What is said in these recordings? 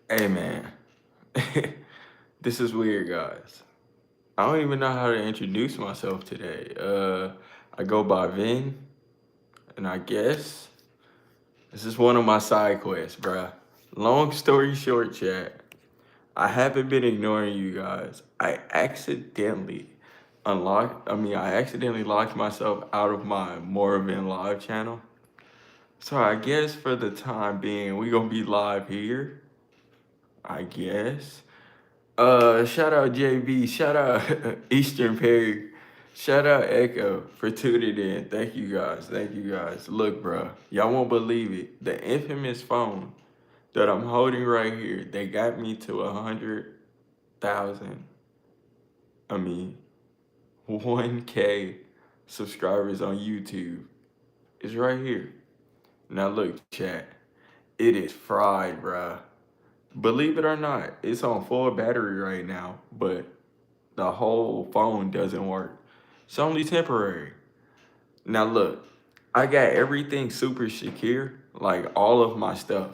Hey man, this is weird, guys. I don't even know how to introduce myself today. I go by Vin, and I guess this is one of my side quests, bruh. Long story short, chat. I haven't been ignoring you guys. I accidentally locked myself out of my Moravin live channel. So I guess for the time being, we gonna be live here. I guess. Shout out JB, shout out Eastern Perry, shout out Echo for tuning in. Thank you guys. Look, bro, y'all won't believe it. The infamous phone that I'm holding right here, they got me to 100,000. I mean, 1K subscribers on YouTube. It's right here. Now look, chat, it is fried, bruh. Believe it or not, it's on full battery right now, but the whole phone doesn't work. It's only temporary. Now look, I got everything super secure, like all of my stuff.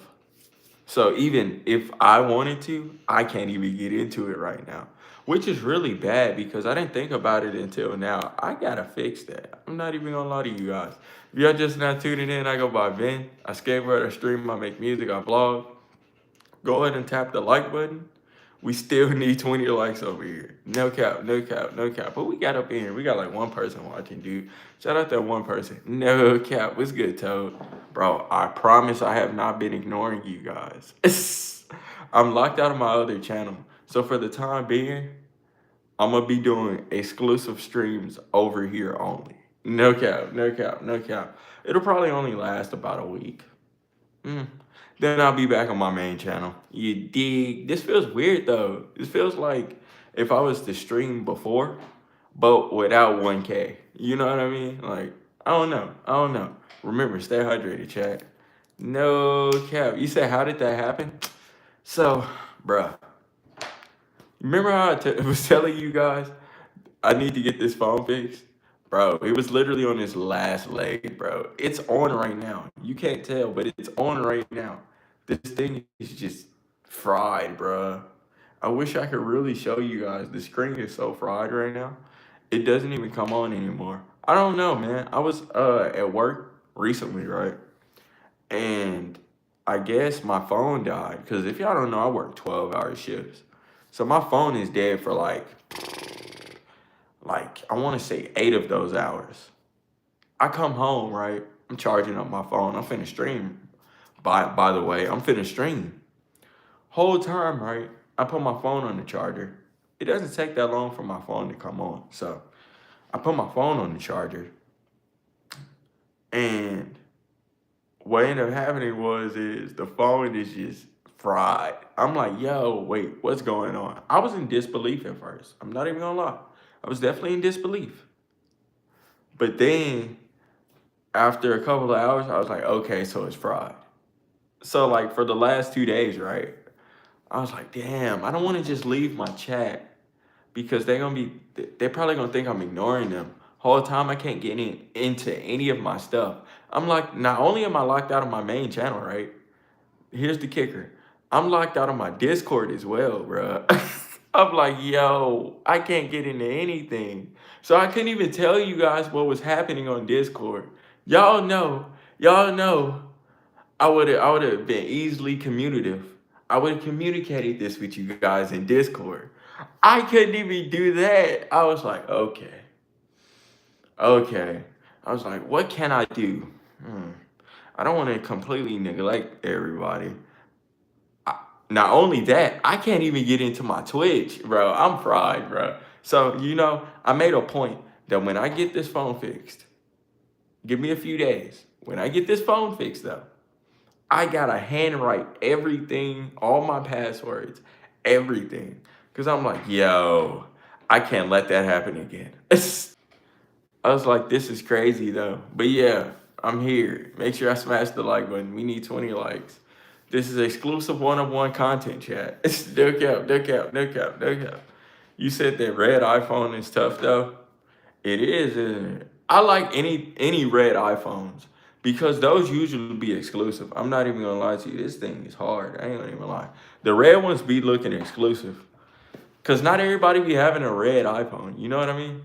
So even if I wanted to, I can't even get into it right now, which is really bad because I didn't think about it until now. I gotta fix that. I'm not even gonna lie to you guys. If y'all just not tuning in, I go by Vin. I skateboard, I stream, I make music, I vlog. Go ahead and tap the like button. We still need 20 likes over here. No cap, no cap, no cap. But we got up in here. We got like one person watching, dude. Shout out that one person. No cap. What's good, Toad? Bro, I promise I have not been ignoring you guys. I'm locked out of my other channel. So for the time being, I'm gonna be doing exclusive streams over here only. No cap, no cap, no cap. It'll probably only last about a week. Mm. Then I'll be back on my main channel. You dig? This feels weird though. This feels like if I was to stream before, but without 1K. You know what I mean? Like, I don't know. I don't know. Remember, stay hydrated, chat. No cap. You said, how did that happen? So, bruh, remember how was telling you guys I need to get this phone fixed? Bro, it was literally on its last leg, bro. It's on right now. You can't tell, but it's on right now. This thing is just fried, bro. I wish I could really show you guys. The screen is so fried right now. It doesn't even come on anymore. I don't know, man. I was at work recently, right? And I guess my phone died. Because if y'all don't know, I work 12-hour shifts. So my phone is dead for like I want to say 8 of those hours. I come home, right? I'm charging up my phone. I'm finna stream. By the way, I'm finna stream. Whole time, right? I put my phone on the charger. It doesn't take that long for my phone to come on. So I put my phone on the charger, and what ended up happening is the phone is just fried. I'm like, yo, wait, what's going on? I was in disbelief at first. I'm not even gonna lie. I was definitely in disbelief. But then after a couple of hours, I was like, okay, so it's fried. So like for the last 2 days, right? I was like, damn, I don't want to just leave my chat because they're probably gonna think I'm ignoring them. Whole time I can't get into any of my stuff. I'm like, not only am I locked out of my main channel, right? Here's the kicker. I'm locked out of my Discord as well, bro. I'm like, yo, I can't get into anything. So I couldn't even tell you guys what was happening on Discord. Y'all know I would have been easily communicative. I would have communicated this with you guys in Discord. I couldn't even do that. I was like, okay, okay. I was like, what can I do? Hmm. I don't want to completely neglect everybody. Not only that, I can't even get into my Twitch, bro. I'm fried, bro. So, I made a point that when I get this phone fixed, give me a few days. When I get this phone fixed, though, I gotta handwrite everything, all my passwords, everything. Cause I'm like, yo, I can't let that happen again. I was like, this is crazy though. But yeah, I'm here. Make sure I smash the like button. We need 20 likes. This is exclusive one-on-one content, chat. No cap, no cap, no cap, no cap. You said that red iPhone is tough though. It is, isn't it? I like any red iPhones. because those usually be exclusive. I'm not even gonna lie to you. This thing is hard. I ain't gonna even lie. The red ones be looking exclusive. Cause not everybody be having a red iPhone. You know what I mean?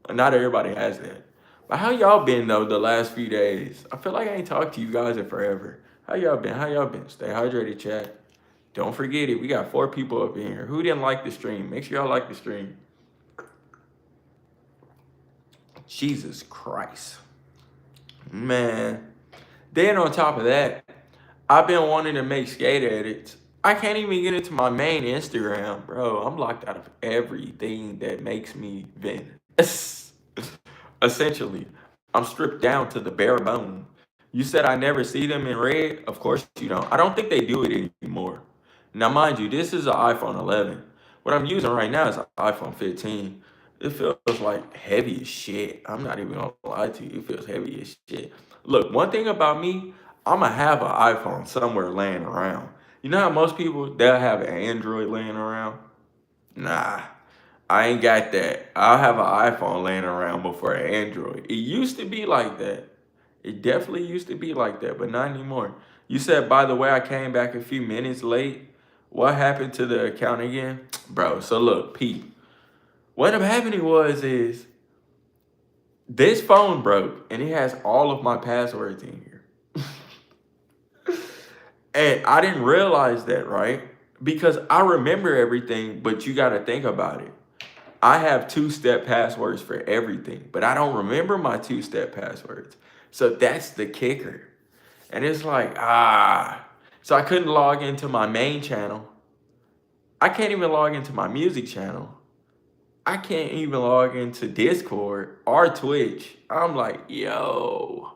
Not everybody has that. But how y'all been though the last few days? I feel like I ain't talked to you guys in forever. How y'all been? How y'all been? Stay hydrated, chat. Don't forget it. We got 4 people up in here. Who didn't like the stream? Make sure y'all like the stream. Jesus Christ. Man. Then on top of that, I've been wanting to make skate edits. I can't even get into my main Instagram, bro. I'm locked out of everything that makes me vent. Essentially, I'm stripped down to the bare bone. You said I never see them in red? Of course you don't. I don't think they do it anymore. Now, mind you, this is an iPhone 11. What I'm using right now is an iPhone 15. It feels like heavy as shit. I'm not even gonna lie to you. It feels heavy as shit. Look, one thing about me, I'ma have an iPhone somewhere laying around. You know how most people they'll have an Android laying around? Nah, I ain't got that. I'll have an iPhone laying around before an Android. It used to be like that. It definitely used to be like that, but not anymore. You said, by the way, I came back a few minutes late. What happened to the account again? Bro, so look, Pete. What ended up happening is this phone broke and it has all of my passwords in here. And I didn't realize that, right? Because I remember everything, but you got to think about it. I have 2-step passwords for everything, but I don't remember my 2-step passwords. So that's the kicker. And it's like, so I couldn't log into my main channel. I can't even log into my music channel. I can't even log into Discord or Twitch. I'm like, yo,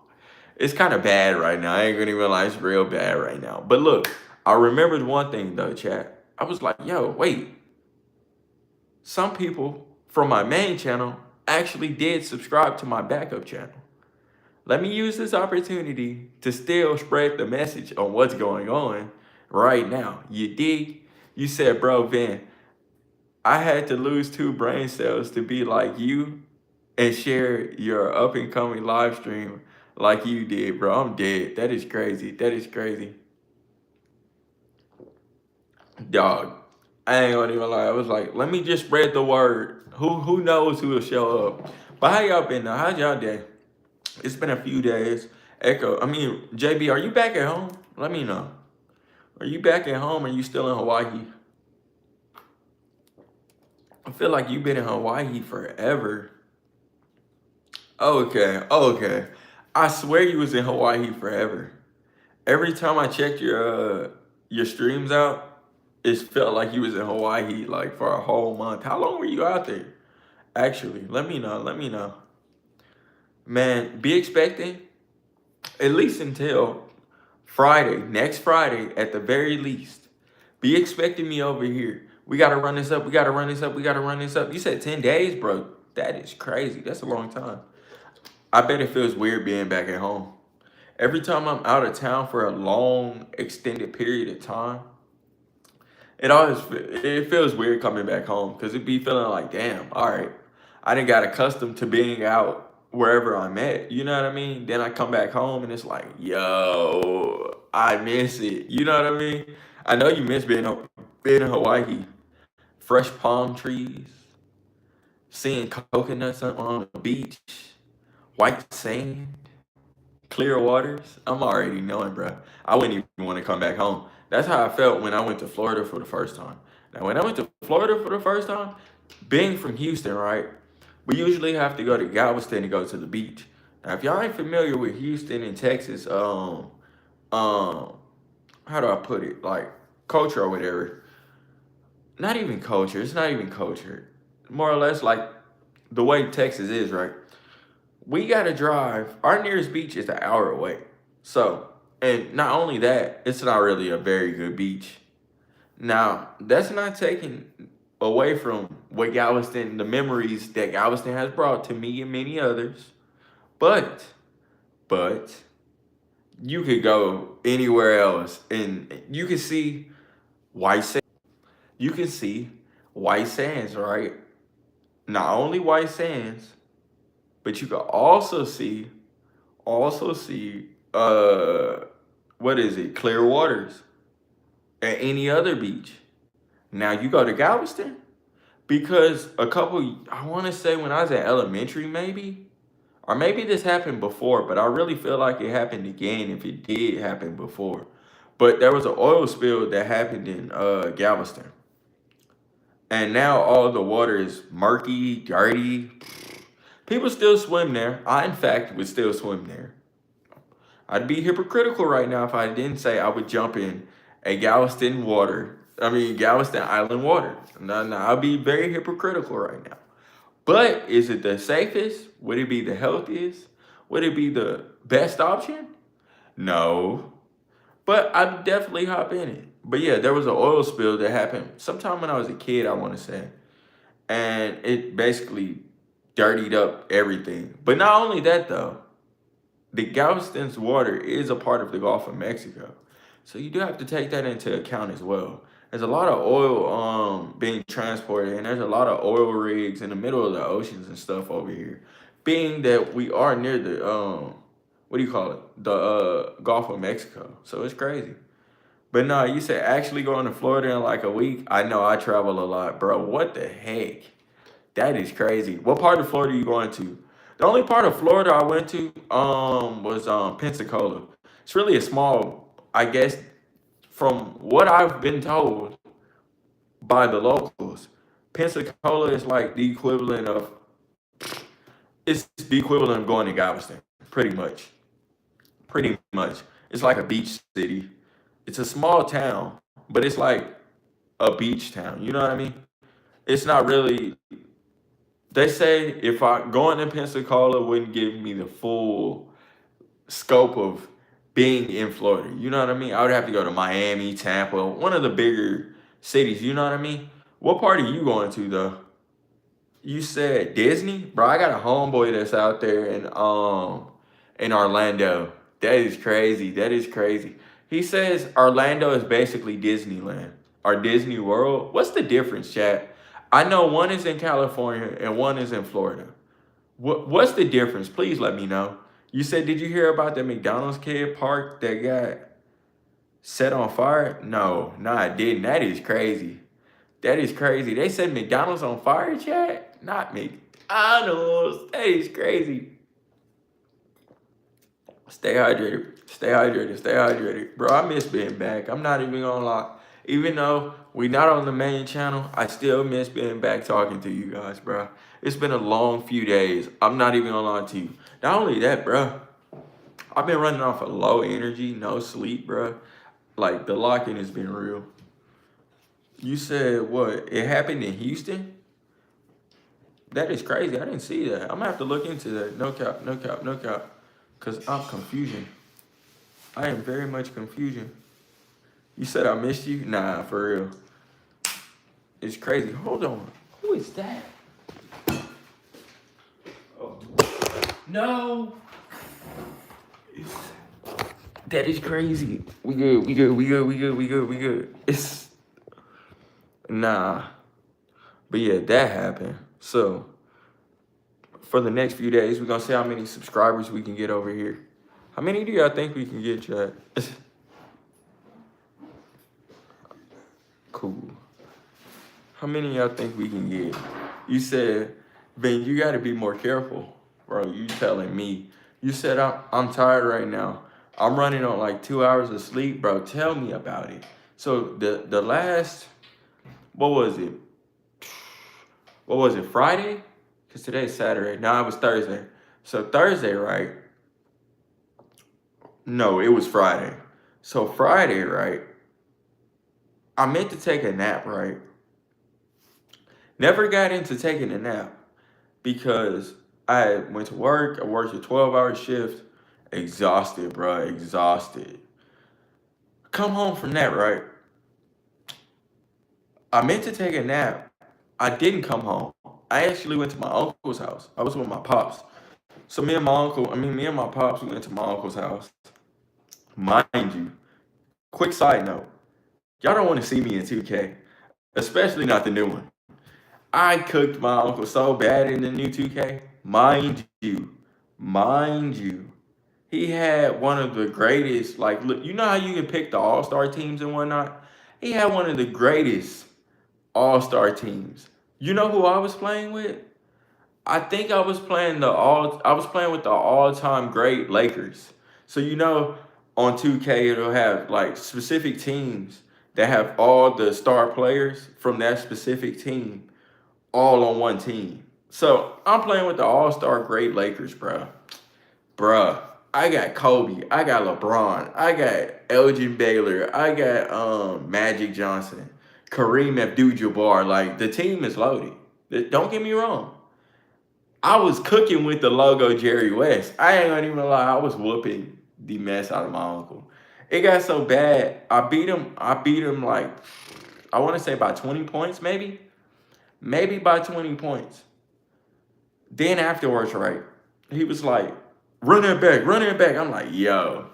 it's kind of bad right now. I ain't gonna even lie, it's real bad right now. But look, I remembered one thing though, chat. I was like, yo, wait. Some people from my main channel actually did subscribe to my backup channel. Let me use this opportunity to still spread the message on what's going on right now. You dig? You said, bro, Vin, I had to lose 2 brain cells to be like you and share your up and coming live stream like you did, bro. I'm dead. That is crazy. That is crazy. Dog, I ain't gonna even lie. I was like, let me just spread the word. Who knows who will show up? But how y'all been now? How's y'all day? It's been a few days. JB, are you back at home? Let me know. Are you back at home or you still in Hawaii? I feel like you've been in Hawaii forever. Okay. I swear you was in Hawaii forever. Every time I checked your streams out, it felt like you was in Hawaii like for a whole month. How long were you out there? Actually, let me know. Let me know. Man, be expecting at least until Friday, next Friday at the very least. Be expecting me over here. We gotta run this up. We gotta run this up. We gotta run this up. You said 10 days, bro. That is crazy. That's a long time. I bet it feels weird being back at home. Every time I'm out of town for a long, extended period of time, it feels weird coming back home because it be feeling like, damn, all right, I didn't got accustomed to being out wherever I'm at. You know what I mean? Then I come back home and it's like, yo, I miss it. You know what I mean? I know you miss being in Hawaii. Fresh palm trees, seeing coconuts on the beach, white sand, clear waters. I'm already knowing, bro. I wouldn't even want to come back home. That's how I felt when I went to Florida for the first time. Now, when I went to Florida for the first time, being from Houston, right? We usually have to go to Galveston to go to the beach. Now, if y'all ain't familiar with Houston and Texas, how do I put it? Like culture or whatever. Not even culture. It's not even culture. More or less like the way Texas is, right? We gotta drive. Our nearest beach is an hour away. So, and not only that, it's not really a very good beach. Now, that's not taking away from what Galveston, the memories that Galveston has brought to me and many others. But, you could go anywhere else and you can see white sands. You can see white sands, right? Not only white sands, but you can also see uh, what is it? Clear waters at any other beach. Now you go to Galveston because I want to say when I was at elementary, maybe, or maybe this happened before, but I really feel like it happened again if it did happen before. But there was an oil spill that happened in Galveston, and now all the water is murky, dirty. People still swim there. I, in fact, would still swim there. I'd be hypocritical right now if I didn't say I would jump in a Galveston Island water. No, I'd be very hypocritical right now. But is it the safest? Would it be the healthiest? Would it be the best option? No. But I'd definitely hop in it. But yeah, there was an oil spill that happened sometime when I was a kid, I want to say. And it basically dirtied up everything. But not only that, though, the Galveston's water is a part of the Gulf of Mexico. So you do have to take that into account as well. There's a lot of oil being transported, and there's a lot of oil rigs in the middle of the oceans and stuff over here. Being that we are near the what do you call it? The Gulf of Mexico. So it's crazy. But no, you said actually going to Florida in like a week. I know I travel a lot, bro. What the heck? That is crazy. What part of Florida are you going to? The only part of Florida I went to was Pensacola. It's really a small, I guess, from what I've been told by the locals, Pensacola is like the equivalent of it's the equivalent of going to Galveston, pretty much. Pretty much. It's like a beach city. It's a small town, but it's like a beach town. You know what I mean? It's not really. They say if I going to Pensacola wouldn't give me the full scope of being in Florida. You know what I mean? I would have to go to Miami, Tampa, one of the bigger cities. You know what I mean? What part are you going to though? You said Disney, bro. I got a homeboy that's out there in Orlando. That is crazy. That is crazy. He says Orlando is basically Disneyland or Disney World. What's the difference, chat? I know one is in California and one is in Florida. What's the difference? Please let me know. You said, did you hear about the McDonald's kid park that got set on fire? No, I didn't. That is crazy. That is crazy. They said McDonald's on fire, chat? Not McDonald's. That is crazy. Stay hydrated. Stay hydrated. Stay hydrated. Bro, I miss being back. I'm not even gonna lie. Even though we not on the main channel, I still miss being back talking to you guys, bro. It's been a long few days. I'm not even gonna lie to you. Not only that, bro, I've been running off of low energy, no sleep, bro. Like, the lock-in has been real. You said what? It happened in Houston? That is crazy. I didn't see that. I'm gonna have to look into that. No cap, no cap, no cap. Because I'm confusion. I am very much confusion. You said I missed you? Nah, for real. It's crazy. Hold on. Who is that? Oh. No. That is crazy. We good. It's nah. But yeah, that happened. So for the next few days, we're gonna see how many subscribers we can get over here. How many do y'all think we can get, chat? Cool. How many y'all think we can get? You said, Ben, you gotta be more careful. Bro, you telling me. You said I'm tired right now. I'm running on like 2 hours of sleep, bro. Tell me about it. So the last, what was it? Friday? Because today's Saturday. No, it was Thursday. So Thursday, right? No, it was Friday. So Friday, right? I meant to take a nap, right? Never got into taking a nap because I went to work. I worked a 12-hour shift. Exhausted, bro. Exhausted. Come home from that, right? I meant to take a nap. I didn't come home. I actually went to my uncle's house. I was with my pops. So me and my pops, we went to my uncle's house. Mind you, quick side note, y'all don't want to see me in 2K, especially not the new one. I cooked my uncle so bad in the new 2K. Mind you, he had one of the greatest, like, look, you know how you can pick the all-star teams and whatnot? He had one of the greatest all-star teams. You know who I was playing with? I think I was playing with the all-time great Lakers. So you know on 2K it'll have like specific teams that have all the star players from that specific team all on one team. So I'm playing with the all-star great Lakers, bro. Bruh, I got Kobe, I got LeBron, I got Elgin Baylor, I got Magic Johnson, Kareem Abdul-Jabbar. Like the team is loaded. Don't get me wrong. I was cooking with the logo Jerry West. I ain't gonna even lie, I was whooping the mess out of my uncle. It got so bad, I beat him like I wanna say by 20 points, maybe. Maybe by 20 points. Then afterwards, right, he was like, run it back, run it back. I'm like, yo,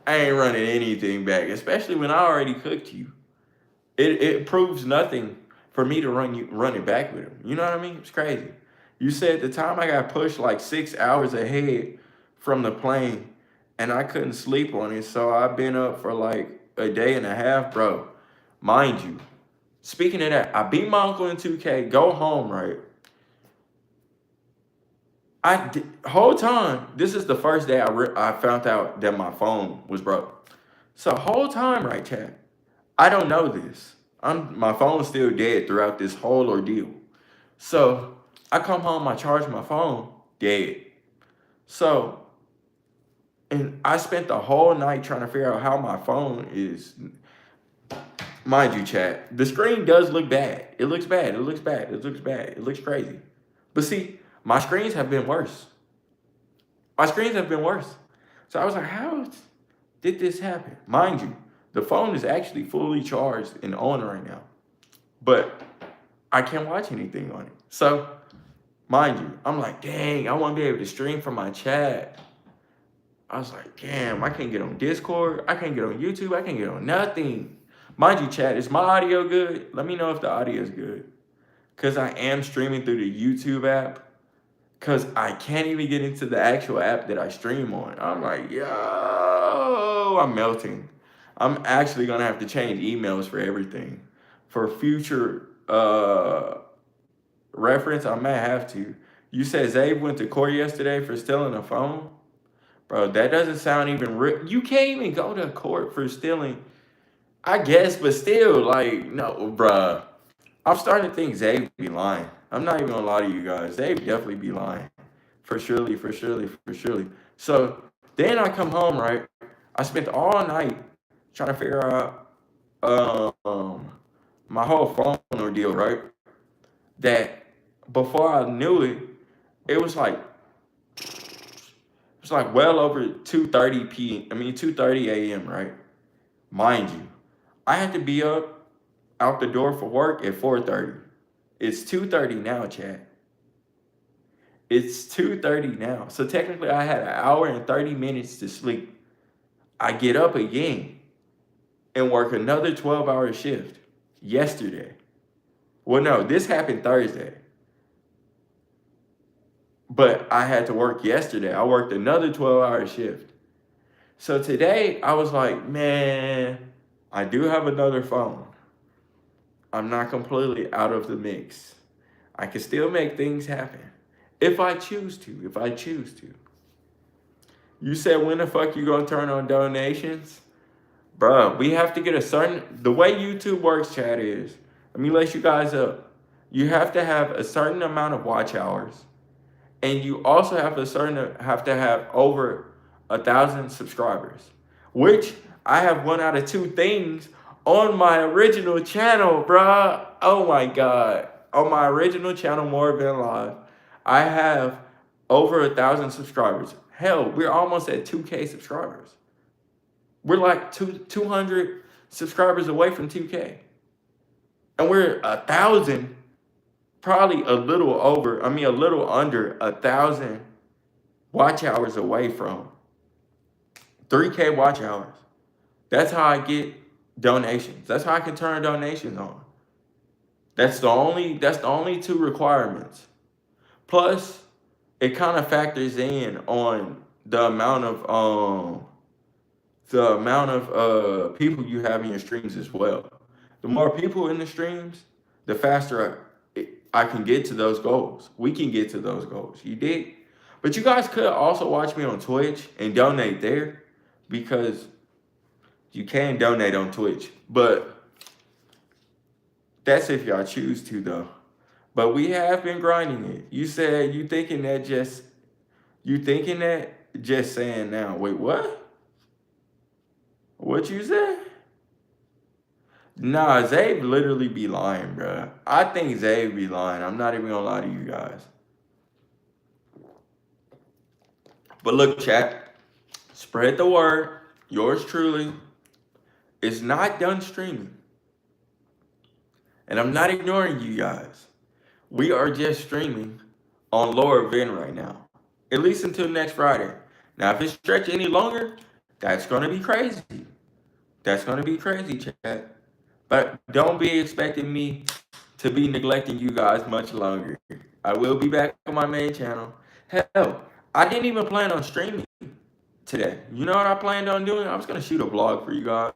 I ain't running anything back, especially when I already cooked you. It proves nothing for me to run it back with him. You know what I mean? It's crazy. You said the time I got pushed like 6 hours ahead from the plane and I couldn't sleep on it. So I've been up for like a day and a half, bro. Mind you, speaking of that, I beat my uncle in 2K, go home, right? Whole time, this is the first day I found out that my phone was broke. So whole time, right, chat, I don't know this. My phone's still dead throughout this whole ordeal. So I come home, I charge my phone, dead. So, and I spent the whole night trying to figure out how my phone is. Mind you, chat, the screen does look bad. It looks bad. It looks bad. It looks bad. It looks crazy. But see, my screens have been worse. My screens have been worse. So I was like, how did this happen? Mind you, the phone is actually fully charged and on right now. But I can't watch anything on it. So, mind you, I'm like, dang, I want to be able to stream from my chat. I was like, damn, I can't get on Discord. I can't get on YouTube. I can't get on nothing. Mind you, chat, is my audio good? Let me know if the audio is good. Because I am streaming through the YouTube app. Because I can't even get into the actual app that I stream on. I'm like, yo, I'm melting. I'm actually going to have to change emails for everything. For future reference, I may have to. You said Zabe went to court yesterday for stealing a phone? Bro, that doesn't sound even real. You can't even go to court for stealing. I guess, but still, like, no, bruh. I'm starting to think Zabe be lying. I'm not even gonna lie to you guys. Zabe definitely be lying. For surely, for surely, for surely. So then I come home, right? I spent all night trying to figure out my whole phone ordeal, right? That before I knew it, it was like well over 2:30 p. I mean 2:30 a.m. Right? Mind you, I had to be up out the door for work at 4:30. It's 2:30 now, chat. It's 2:30 now. So technically I had an hour and 30 minutes to sleep. I get up again and work another 12-hour shift yesterday. Well, no, this happened Thursday. But I had to work yesterday. I worked another 12-hour shift. So today I was like, man, I do have another phone. I'm not completely out of the mix. I can still make things happen. If I choose to, if I choose to. You said when the fuck you gonna turn on donations? Bruh, we have to get a certain, the way YouTube works, chat, is, let me let you guys up. You have to have a certain amount of watch hours. And you also have to have over 1,000 subscribers. Which I have one out of two things on my original channel, bruh. Oh my God. On my original channel, More Than Live, I have over 1,000 subscribers. Hell, we're almost at 2K subscribers. We're like 200 subscribers away from 2K. And we're 1,000, probably a little under 1,000 watch hours away from 3K watch hours. That's how I get donations. That's how I can turn donations on. That's the only two requirements. Plus, it kind of factors in on the amount of people you have in your streams as well. The more people in the streams, the faster I can get to those goals. We can get to those goals. You dig? But you guys could also watch me on Twitch and donate there because you can donate on Twitch. But that's if y'all choose to, though. But we have been grinding it. You said you thinking that just saying now. Wait, what? What you said? Nah, Zabe literally be lying, bro. I think Zabe be lying. I'm not even gonna lie to you guys. But look, chat, spread the word. Yours truly is not done streaming. And I'm not ignoring you guys. We are just streaming on lower VIN right now. At least until next Friday. Now, if it stretch any longer, that's gonna be crazy. That's gonna be crazy, chat. But don't be expecting me to be neglecting you guys much longer. I will be back on my main channel. Hell, I didn't even plan on streaming today. You know what I planned on doing? I was gonna shoot a vlog for you guys.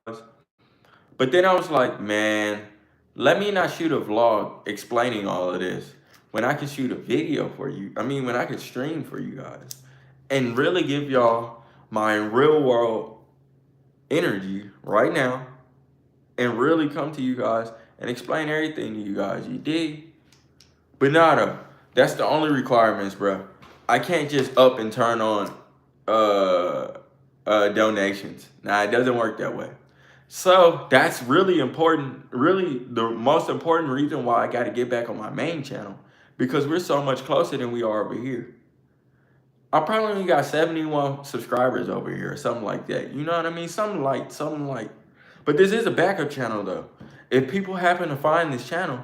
But then I was like, man, let me not shoot a vlog explaining all of this when I can shoot a video for you. I mean, when I can stream for you guys and really give y'all my real world energy right now and really come to you guys and explain everything to you guys. You dig? But nada, that's the only requirements, bro. I can't just up and turn on donations. Nah, it doesn't work that way. So that's really important. Really, the most important reason why I got to get back on my main channel, because we're so much closer than we are over here. I probably only got 71 subscribers over here or something like that. You know what I mean? Something like. But this is a backup channel though. If people happen to find this channel,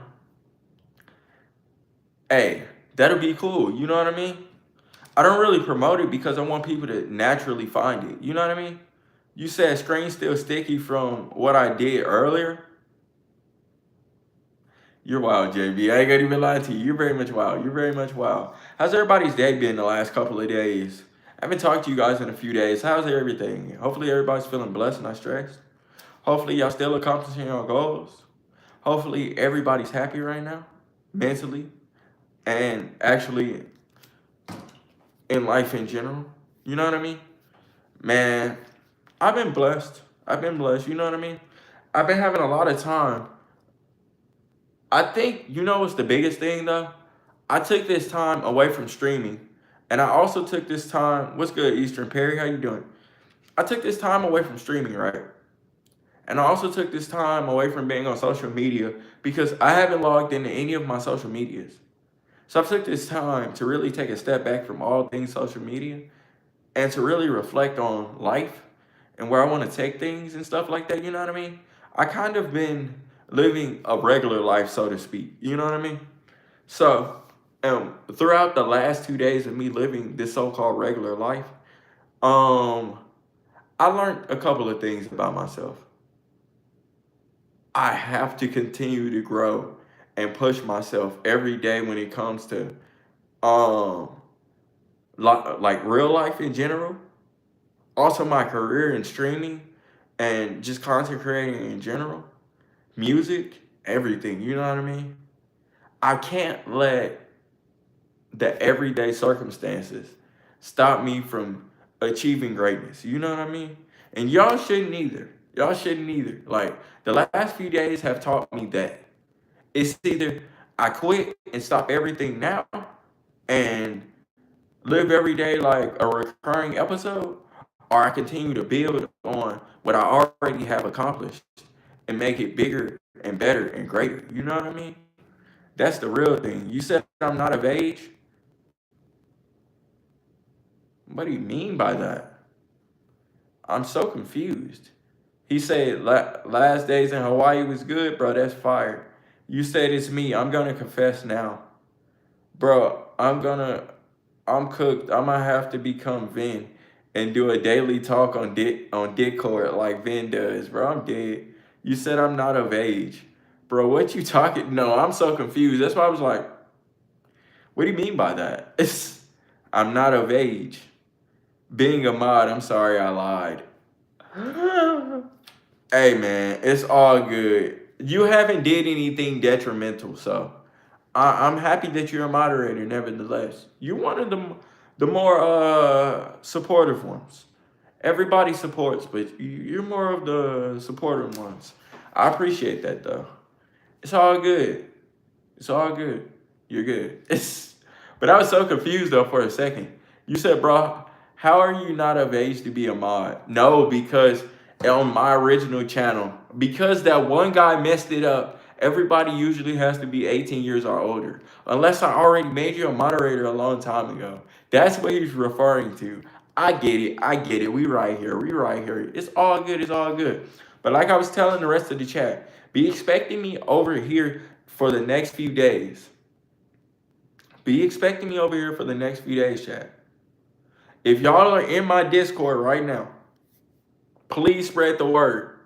hey, that'll be cool. You know what I mean? I don't really promote it because I want people to naturally find it. You know what I mean? You said screen still sticky from what I did earlier. You're wild, JB. I ain't gonna even lie to you. You're very much wild. You're very much wild. How's everybody's day been the last couple of days? I haven't talked to you guys in a few days. How's everything? Hopefully everybody's feeling blessed and not stressed. Hopefully y'all still accomplishing your goals. Hopefully everybody's happy right now, mentally, and actually in life in general. You know what I mean? Man, I've been blessed. You know what I mean? I've been having a lot of time. I think, you know what's the biggest thing though? I took this time away from streaming. And I also took this time, what's good, Eastern Perry? How you doing? I took this time away from streaming, right? And I also took this time away from being on social media because I haven't logged into any of my social medias. So I took this time to really take a step back from all things social media and to really reflect on life and where I want to take things and stuff like that. You know what I mean? I kind of been living a regular life, so to speak. You know what I mean? So throughout the last 2 days of me living this so-called regular life, I learned a couple of things about myself. I have to continue to grow and push myself every day when it comes to like real life in general. Also my career in streaming and just content creating in general. Music, everything, you know what I mean? I can't let the everyday circumstances stop me from achieving greatness. You know what I mean? And y'all shouldn't either. Y'all shouldn't either. Like, the last few days have taught me that it's either I quit and stop everything now and live every day like a recurring episode, or I continue to build on what I already have accomplished and make it bigger and better and greater. You know what I mean? That's the real thing. You said I'm not of age. What do you mean by that? I'm so confused. He said last days in Hawaii was good, bro. That's fire. You said it's me. I'm gonna confess now, bro. I'm cooked. I'm gonna have to become Vin and do a daily talk on Discord like Vin does, bro. I'm dead. You said I'm not of age, bro. What you talking? No, I'm so confused. That's why I was like, what do you mean by that? I'm not of age. Being a mod, I'm sorry I lied. Hey man, it's all good. You haven't did anything detrimental, so I'm happy that you're a moderator. Nevertheless, you're one of the more supportive ones. Everybody supports, but you're more of the supportive ones. I appreciate that though. It's all good. It's all good. You're good. But I was so confused though for a second. You said, bro, how are you not of age to be a mod? No, because on my original channel, because that one guy messed it up, everybody usually has to be 18 years or older. Unless I already made you a moderator a long time ago. That's what he's referring to. I get it. I get it. We right here. We right here. It's all good. It's all good. But like I was telling the rest of the chat, be expecting me over here for the next few days. Be expecting me over here for the next few days, chat. If y'all are in my Discord right now, please spread the word.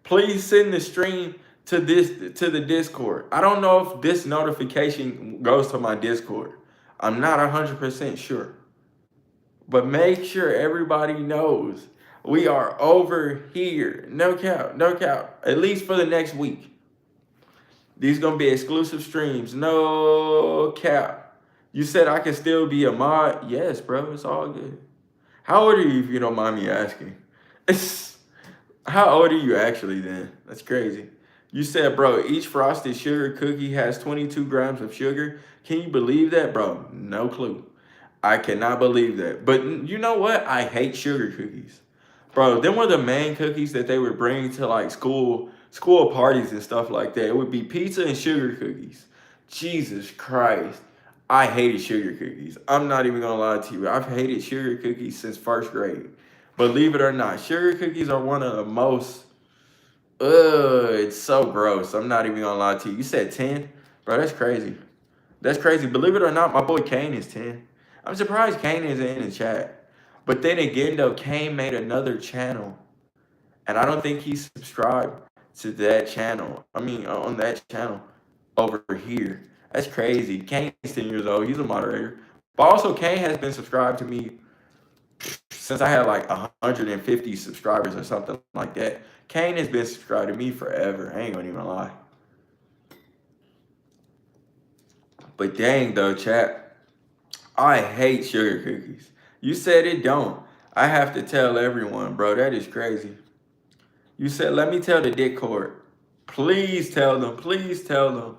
Please send the stream to the Discord. I don't know if this notification goes to my Discord. I'm not 100% sure. But make sure everybody knows we are over here. No cap, no cap. At least for the next week. These gonna be exclusive streams. No cap. You said I can still be a mod? Yes, bro. It's all good. How old are you if you don't mind me asking? How old are you actually then? That's crazy. You said, bro, each frosted sugar cookie has 22 grams of sugar. Can you believe that, bro? No clue. I cannot believe that. But you know what? I hate sugar cookies. Bro, them were the main cookies that they would bring to like school parties and stuff like that. It would be pizza and sugar cookies. Jesus Christ. I hated sugar cookies. I'm not even gonna lie to you. I've hated sugar cookies since first grade. Believe it or not, sugar cookies are one of the most, it's so gross. I'm not even gonna lie to you. You said 10? Bro, that's crazy. That's crazy. Believe it or not, my boy Kane is 10. I'm surprised Kane is in the chat. But then again, though, Kane made another channel. And I don't think he subscribed to that channel. I mean, on that channel over here. That's crazy. Kane's 10 years old. He's a moderator. But also, Kane has been subscribed to me since I had like 150 subscribers or something like that. Kane has been subscribed to me forever. I ain't gonna even lie. But dang though, chat, I hate sugar cookies. You said it don't. I have to tell everyone, bro. That is crazy. You said, let me tell the Discord. Please tell them. Please tell them.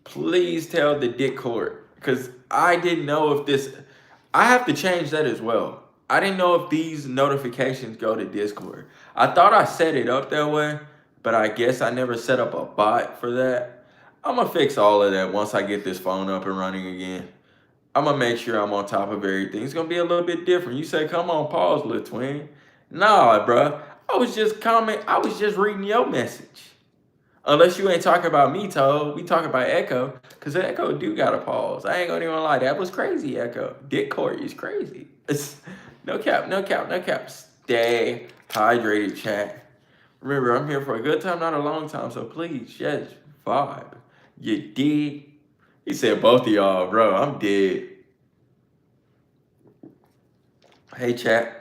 Please tell the Discord. Because I didn't know if this... I have to change that as well. I didn't know if these notifications go to Discord. I thought I set it up that way, but I guess I never set up a bot for that. I'm going to fix all of that once I get this phone up and running again. I'm going to make sure I'm on top of everything. It's going to be a little bit different. You say, come on, pause, little twin. Nah, bro. I was just reading your message. Unless you ain't talking about me, Toad. We talking about Echo. Because Echo do got a pause. I ain't going to even lie. That was crazy, Echo. Dick Court is crazy. It's no cap, no cap, no cap. Stay hydrated, chat. Remember, I'm here for a good time, not a long time. So please, just vibe. You dig? He said both of y'all, bro. I'm dead. Hey, chat.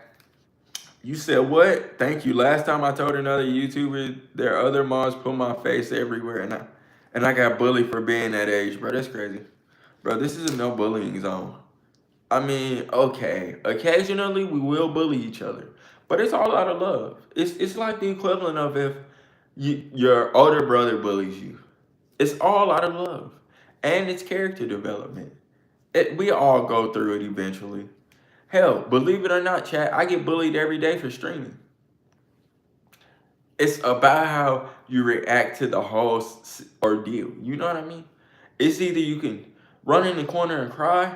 You said what? Thank you. Last time I told another YouTuber their other mods put my face everywhere, and I got bullied for being that age, bro. That's crazy. Bro, this is a no bullying zone. I mean, okay. Occasionally we will bully each other, but it's all out of love. It's like the equivalent of if your older brother bullies you. It's all out of love. And it's character development. We all go through it eventually. Hell, believe it or not, chat, I get bullied every day for streaming. It's about how you react to the whole ordeal. You know what I mean? It's either you can run in the corner and cry,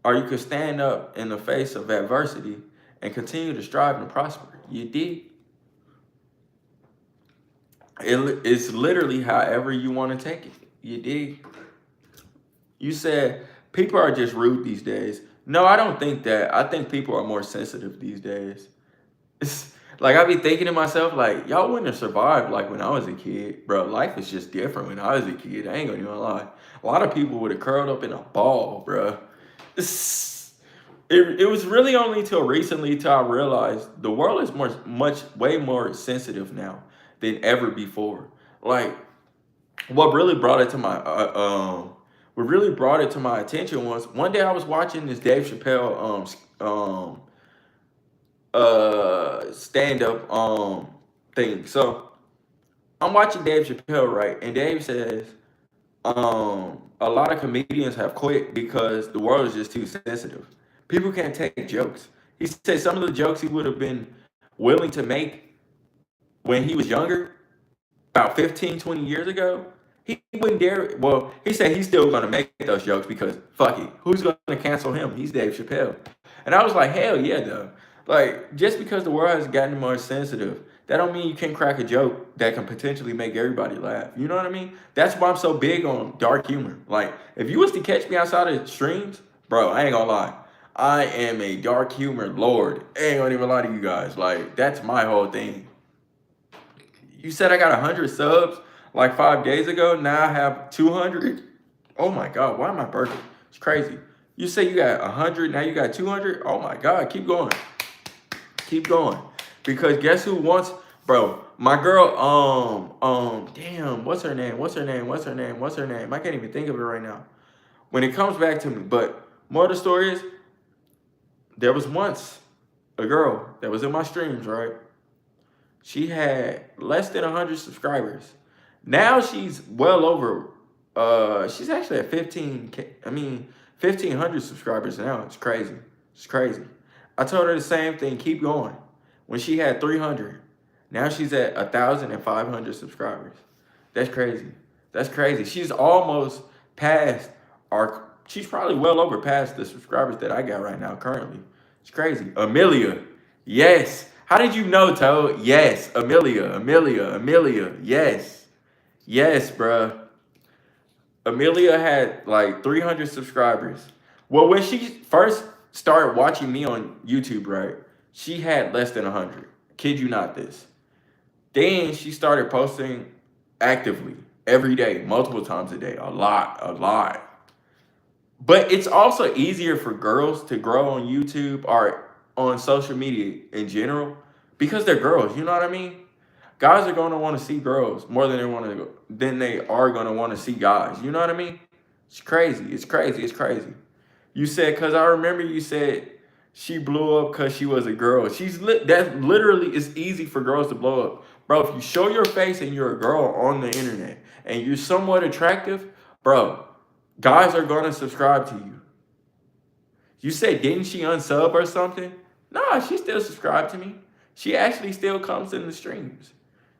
or you can stand up in the face of adversity and continue to strive and prosper. You dig? It's literally however you want to take it. You dig? You said people are just rude these days. No, I don't think that. I think people are more sensitive these days. It's like I be thinking to myself, like, y'all wouldn't have survived like when I was a kid. Bro, life is just different when I was a kid. I ain't gonna even lie. A lot of people would have curled up in a ball, bro. it was really only till recently till I realized the world is way more sensitive now than ever before. Like what really brought it to my what really brought it to my attention was one day I was watching this Dave Chappelle stand up thing. So I'm watching Dave Chappelle, right? And Dave says a lot of comedians have quit because the world is just too sensitive. People can't take jokes. He said some of the jokes he would have been willing to make when he was younger, about 15, 20 years ago, he wouldn't dare. Well, he said he's still going to make those jokes because fuck it. Who's going to cancel him? He's Dave Chappelle. And I was like, hell yeah, though. Like, just because the world has gotten more sensitive, that don't mean you can crack a joke that can potentially make everybody laugh. You know what I mean? That's why I'm so big on dark humor. Like, if you was to catch me outside of streams, bro, I ain't gonna lie. I am a dark humor lord. I ain't gonna even lie to you guys. Like, that's my whole thing. You said I got 100 subs like 5 days ago. Now I have 200. Oh my God, why am I burping? It's crazy. You say you got 100, now you got 200. Oh my God, keep going. Keep going. Because guess who wants, bro, my girl, damn, what's her name? What's her name? What's her name? What's her name? I can't even think of it right now. When it comes back to me, but more of the story is, there was once a girl that was in my streams, right? She had less than 100 subscribers. Now she's well over, she's actually at 15K, 1,500 subscribers now. It's crazy. It's crazy. I told her the same thing, keep going. When she had 300, now she's at 1,500 subscribers. That's crazy. That's crazy. She's almost past she's probably well over past the subscribers that I got right now currently. It's crazy. Amelia, yes. How did you know, Toad? Yes, Amelia, yes. Yes, bruh. Amelia had like 300 subscribers. Well, when she first started watching me on YouTube, right, she had less than 100. Kid you not this. Then she started posting actively every day, multiple times a day, a lot. But it's also easier for girls to grow on YouTube or on social media in general because they're girls. You know what I mean? Guys are going to want to see girls more than they are going to want to see guys. You know what I mean? It's crazy. It's crazy. It's crazy. You said, because I remember you said she blew up because she was a girl. That literally is easy for girls to blow up. Bro, if you show your face and you're a girl on the internet and you're somewhat attractive, bro, guys are going to subscribe to you. You said, didn't she unsub or something? Nah, she still subscribed to me. She actually still comes in the streams.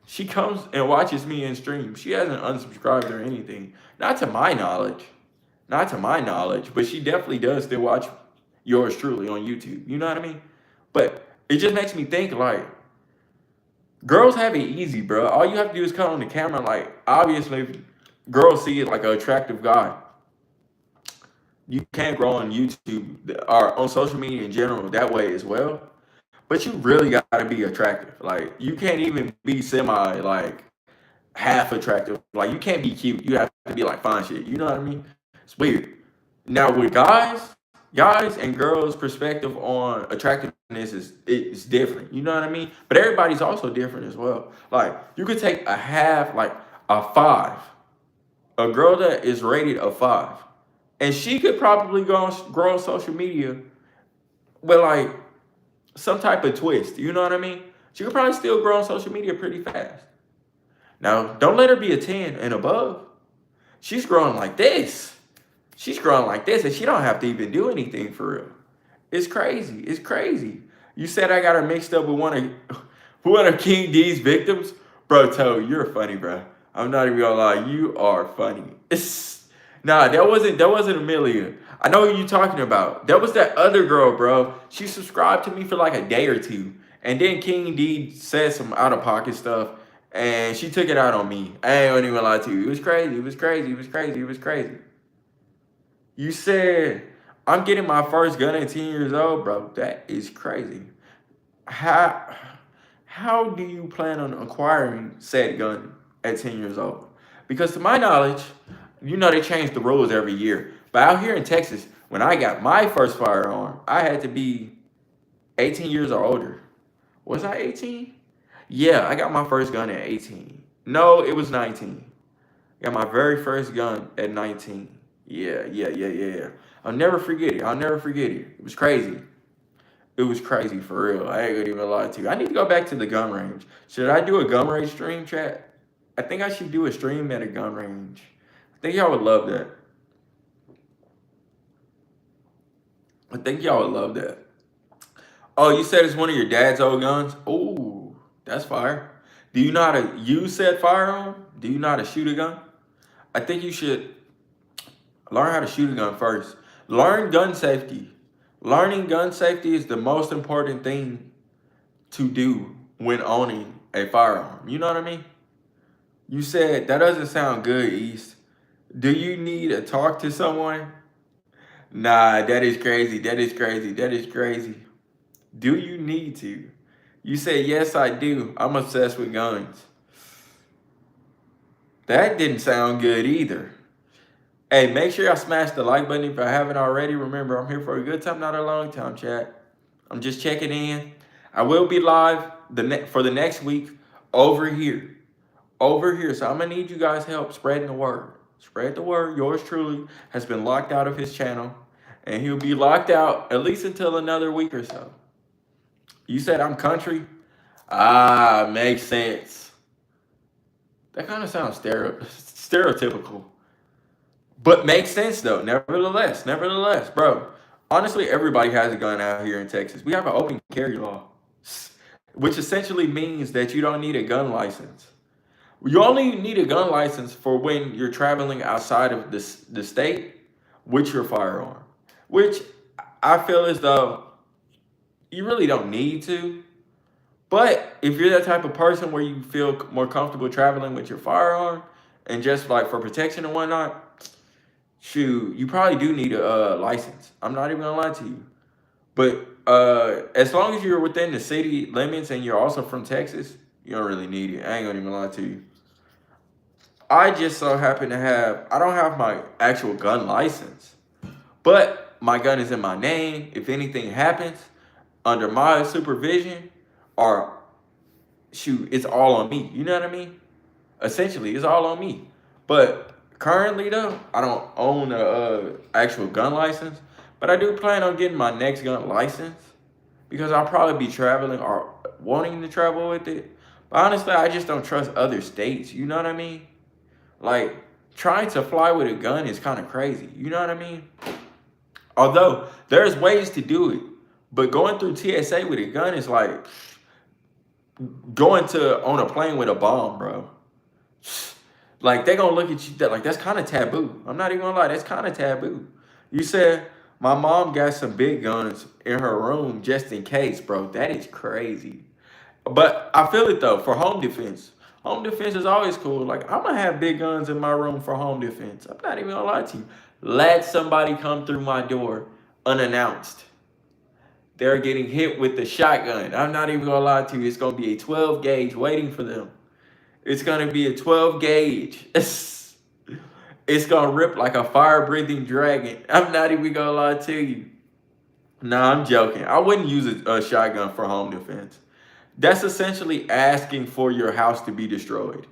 She comes and watches me in streams. She hasn't unsubscribed or anything. Not to my knowledge. Not to my knowledge, but she definitely does still watch yours truly on YouTube. You know what I mean? But it just makes me think, like, girls have it easy, bro. All you have to do is come on the camera. Like, obviously, if girls see it like an attractive guy, you can grow on YouTube or on social media in general that way as well. But you really got to be attractive. Like, you can't even be semi, like, half attractive. Like, you can't be cute. You have to be, like, fine shit. You know what I mean? It's weird. Now, with guys and girls' perspective on attractiveness is different. You know what I mean? But everybody's also different as well. Like, you could take a half, like, a 5. A girl that is rated a 5. And she could probably grow on social media with, like, some type of twist. You know what I mean? She could probably still grow on social media pretty fast. Now, don't let her be a 10 and above. She's growing like this. She's growing like this, and she don't have to even do anything for real. It's crazy. It's crazy. You said I got her mixed up with one of King D's victims? Bro, Toe, you're funny, bro. I'm not even gonna lie. You are funny. Nah, that wasn't Amelia. I know who you're talking about. That was that other girl, bro. She subscribed to me for like a day or two. And then King D said some out-of-pocket stuff, and she took it out on me. I ain't gonna even lie to you. It was crazy. It was crazy. It was crazy. It was crazy. You said, I'm getting my first gun at 10 years old, bro. That is crazy. How do you plan on acquiring said gun at 10 years old? Because to my knowledge, you know they change the rules every year. But out here in Texas, when I got my first firearm, I had to be 18 years or older. Was I 18? Yeah, I got my first gun at 18. No, it was 19. Got my very first gun at 19. Yeah. I'll never forget it. I'll never forget it. It was crazy. It was crazy for real. I ain't gonna even lie to you. I need to go back to the gun range. Should I do a gun range stream, chat? I think I should do a stream at a gun range. I think y'all would love that. I think y'all would love that. Oh, you said it's one of your dad's old guns? Ooh, that's fire. Do you know how to use said firearm? Do you know how to shoot a gun? I think you should learn how to shoot a gun first. Learn gun safety. Learning gun safety is the most important thing to do when owning a firearm. You know what I mean? You said that doesn't sound good, East. Do you need to talk to someone? Nah, that is crazy. That is crazy. That is crazy. Do you need to? You said, yes, I do. I'm obsessed with guns. That didn't sound good either. Hey, make sure y'all smash the like button if I haven't already. Remember, I'm here for a good time, not a long time, chat. I'm just checking in. I will be live for the next week over here. Over here. So I'm going to need you guys' help spreading the word. Spread the word. Yours truly has been locked out of his channel. And he'll be locked out at least until another week or so. You said I'm country? Ah, makes sense. That kind of sounds stereotypical. But makes sense though, nevertheless, bro. Honestly, everybody has a gun out here in Texas. We have an open carry law, which essentially means that you don't need a gun license. You only need a gun license for when you're traveling outside of the state with your firearm, which I feel as though you really don't need to. But if you're that type of person where you feel more comfortable traveling with your firearm and just like for protection and whatnot, shoot, you probably do need a license. I'm not even gonna lie to you. But as long as you're within the city limits and you're also from Texas, you don't really need it. I ain't gonna even lie to you. I just so happen to I don't have my actual gun license, but my gun is in my name. If anything happens under my supervision, or shoot, it's all on me. You know what I mean? Essentially, it's all on me. But currently, though, I don't own a actual gun license, but I do plan on getting my next gun license because I'll probably be traveling or wanting to travel with it. But honestly, I just don't trust other states. You know what I mean? Like, trying to fly with a gun is kind of crazy. You know what I mean? Although, there's ways to do it. But going through TSA with a gun is like going on a plane with a bomb, bro. Like, they gonna look at you, like, that's kind of taboo. I'm not even gonna lie, that's kind of taboo. You said, my mom got some big guns in her room just in case, bro. That is crazy. But I feel it, though, for home defense. Home defense is always cool. Like, I'm gonna have big guns in my room for home defense. I'm not even gonna lie to you. Let somebody come through my door unannounced. They're getting hit with the shotgun. I'm not even gonna lie to you. It's gonna be a 12 gauge waiting for them. It's gonna be a 12 gauge. It's gonna rip like a fire-breathing dragon. I'm not even gonna lie to you. Nah, I'm joking. I wouldn't use a shotgun for home defense. That's essentially asking for your house to be destroyed.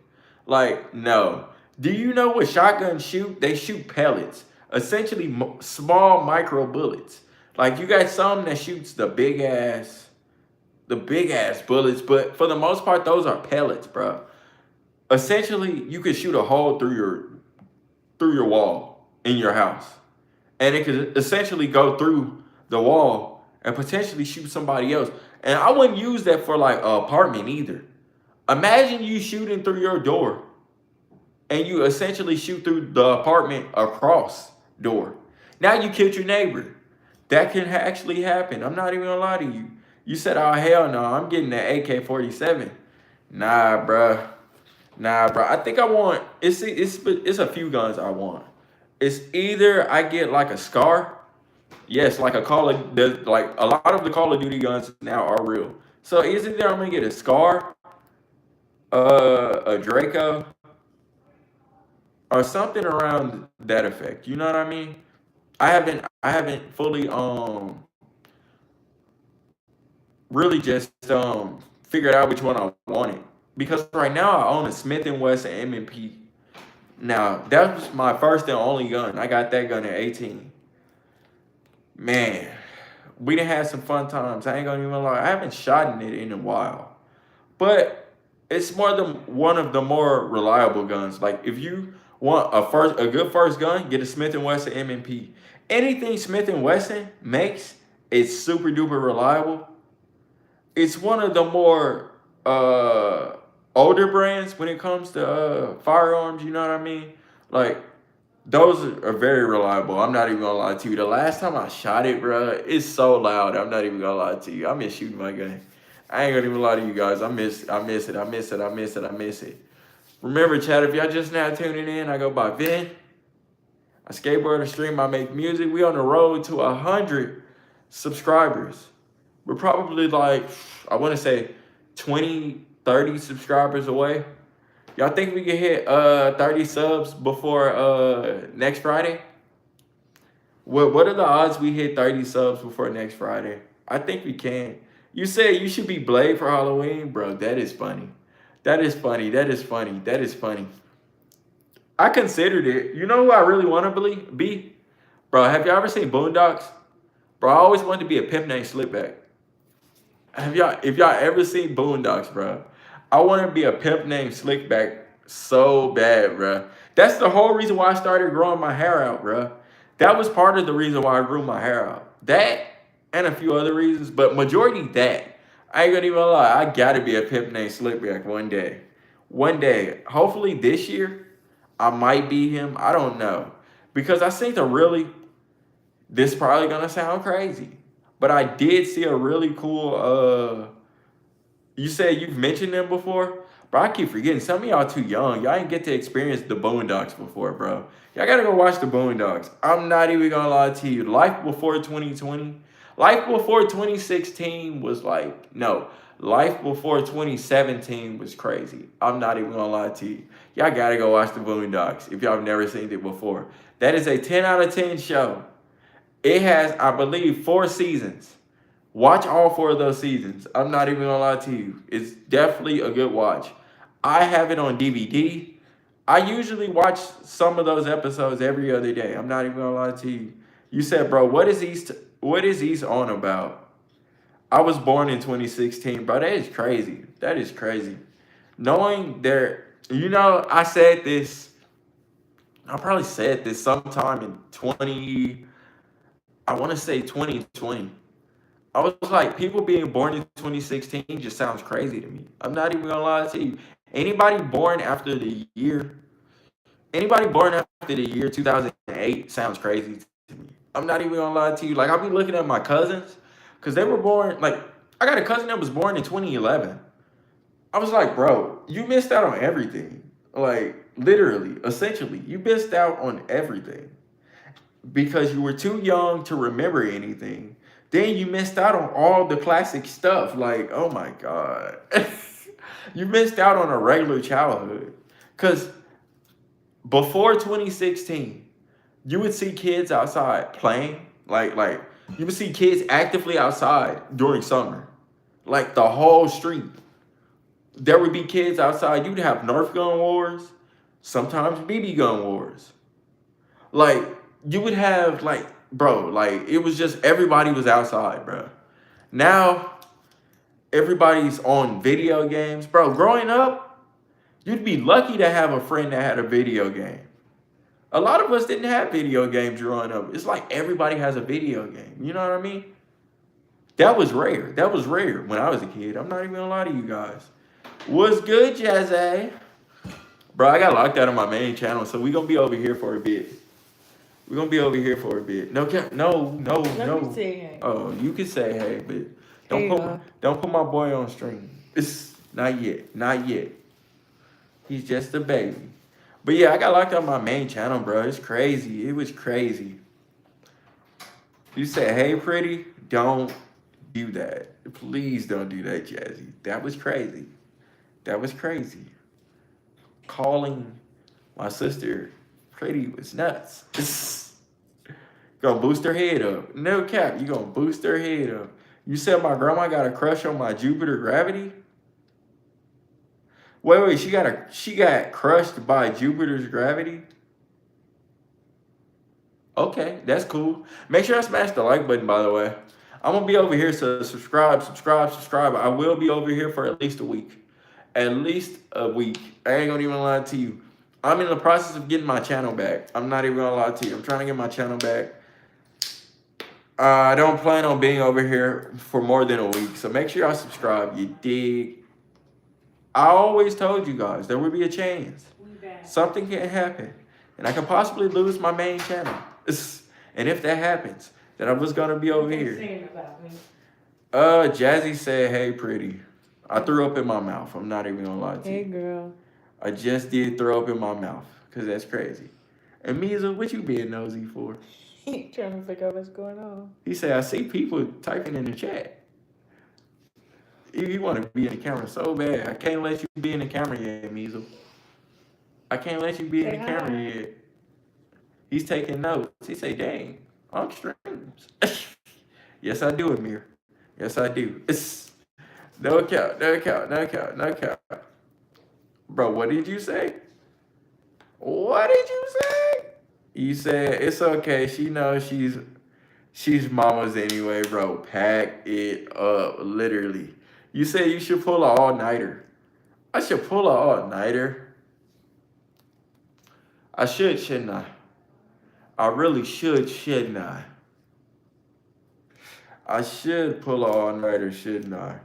Like, no. Do you know what shotguns shoot? They shoot pellets. Essentially small micro bullets. Like, you got some that shoots the big ass bullets, but for the most part, those are pellets, bro. Essentially, you could shoot a hole through your wall in your house, and it could essentially go through the wall and potentially shoot somebody else. And I wouldn't use that for like an apartment either. Imagine you shooting through your door and you essentially shoot through the apartment across door. Now you killed your neighbor. That can actually happen. I'm not even gonna lie to you. You said, oh, hell no, I'm getting that AK-47. Nah, bruh. I think I want, it's a few guns I want. It's either I get like a SCAR. Yes, like like a lot of the Call of Duty guns now are real. So it's either I'm gonna get a SCAR, a Draco, or something around that effect. You know what I mean? I haven't fully really just figured out which one I wanted. Because right now I own a Smith and Wesson M&P. Now that was my first and only gun. I got that gun at 18. Man, we done had some fun times. I ain't gonna even lie. I haven't shot in it in a while. But it's more than one of the more reliable guns. Like if you want a good first gun, get a Smith and Wesson M&P. Anything Smith and Wesson makes, it's super duper reliable. It's one of the more uh older brands when it comes to firearms, you know what I mean? Like those are very reliable. I'm not even gonna lie to you. The last time I shot it, bro, it's so loud. I'm not even gonna lie to you. I miss shooting my gun. I ain't gonna even lie to you guys. I miss it. I miss it. I miss it. I miss it. Remember, chat, if y'all just now tuning in, I go by Vin. I skateboard and stream. I make music. We on the road to 100 subscribers. We're probably like, I want to say 20, 30 subscribers away. Y'all think we can hit 30 subs before next Friday? What are the odds we hit 30 subs before next Friday? I think we can. You said you should be Blade for Halloween, bro. That is funny. That is funny. That is funny. That is funny. I considered it. You know who I really want to be? Bro, have y'all ever seen Boondocks? Bro, I always wanted to be a pimp named Slickback. If y'all ever seen Boondocks, bro, I want to be a pimp named Slickback so bad, bro. That's the whole reason why I started growing my hair out, bro. That was part of the reason why I grew my hair out. That and a few other reasons, but majority that. I ain't gonna even lie. I gotta be a pimp named Slickback one day. One day. Hopefully this year, I might be him. I don't know. Because I think this is probably gonna sound crazy. But I did see a really cool you said you've mentioned them before? Bro, I keep forgetting. Some of y'all too young. Y'all ain't get to experience the Boondocks before, bro. Y'all gotta go watch the Boondocks. I'm not even gonna lie to you. Life before 2020, life before 2016 was like, no. Life before 2017 was crazy. I'm not even gonna lie to you. Y'all gotta go watch the Boondocks if y'all have never seen it before. That is a 10 out of 10 show. It has, I believe, 4 seasons. Watch all 4 of those seasons. I'm not even gonna lie to you. It's definitely a good watch. I have it on DVD. I usually watch some of those episodes every other day. I'm not even gonna lie to you. You said, bro, what is East on about? I was born in 2016, bro. That is crazy. That is crazy. Knowing there, I said this. I probably said this sometime in 20. I want to say 2020. I was like, people being born in 2016 just sounds crazy to me. I'm not even gonna lie to you. Anybody born after the year, anybody born after the year 2008 sounds crazy to me. I'm not even gonna lie to you. Like, I'll be looking at my cousins, because they were born, like, I got a cousin that was born in 2011. I was like, bro, you missed out on everything. Like, literally, essentially, you missed out on everything because you were too young to remember anything. Then you missed out on all the classic stuff. Like, oh my God. You missed out on a regular childhood. Because before 2016, you would see kids outside playing. Like you would see kids actively outside during summer. Like the whole street. There would be kids outside. You'd have Nerf gun wars, sometimes BB gun wars. Like, you would have, like, bro, like, it was just everybody was outside, bro. Now everybody's on video games, bro. Growing up, you'd be lucky to have a friend that had a video game. A lot of us didn't have video games growing up. It's like everybody has a video game. You know what I mean? That was rare. That was rare when I was a kid. I'm not even gonna lie to you guys. What's good, Jazzy? Bro, I got locked out of my main channel, so we gonna be over here for a bit. We're gonna be over here for a bit. No, no. Let me say hey. Oh, you can say hey, but Hey, don't put my boy on stream. It's not yet. Not yet. He's just a baby. But yeah, I got locked out of my main channel, bro. It's crazy. It was crazy. You say, hey, pretty, don't do that. Please don't do that, Jazzy. That was crazy. That was crazy. Calling my sister pretty was nuts. Gonna boost her head up. No cap, you gonna boost her head up. You said my grandma got a crush on my Jupiter gravity? Wait, she got crushed by Jupiter's gravity? Okay, that's cool. Make sure I smash the like button, by the way. I'm gonna be over here, so subscribe. I will be over here for at least a week. At least a week. I ain't gonna even lie to you. I'm in the process of getting my channel back. I'm not even gonna lie to you. I'm trying to get my channel back. I don't plan on being over here for more than a week, so make sure y'all subscribe. You dig? I always told you guys there would be a chance. Something can happen, and I can possibly lose my main channel. And if that happens, then I was gonna be over here. Jazzy said, "Hey, pretty." I threw up in my mouth. I'm not even gonna lie to you. Hey, girl. I just did throw up in my mouth, cause that's crazy. And Misa, what you being nosy for? He trying to figure out what's going on. He said, "I see people typing in the chat. You want to be in the camera so bad. I can't let you be in the camera yet, Measle. I can't let you be in the camera yet." He's taking notes. He say, "Dang, on streams." Yes, I do, Amir. Yes, I do. No count. Bro, what did you say? What did you say? You said, "It's okay. She knows she's mama's anyway, bro." Pack it up, literally. You said you should pull an all-nighter. I should pull an all-nighter. I should, shouldn't I? I really should, shouldn't I? I should pull an all-nighter, shouldn't I?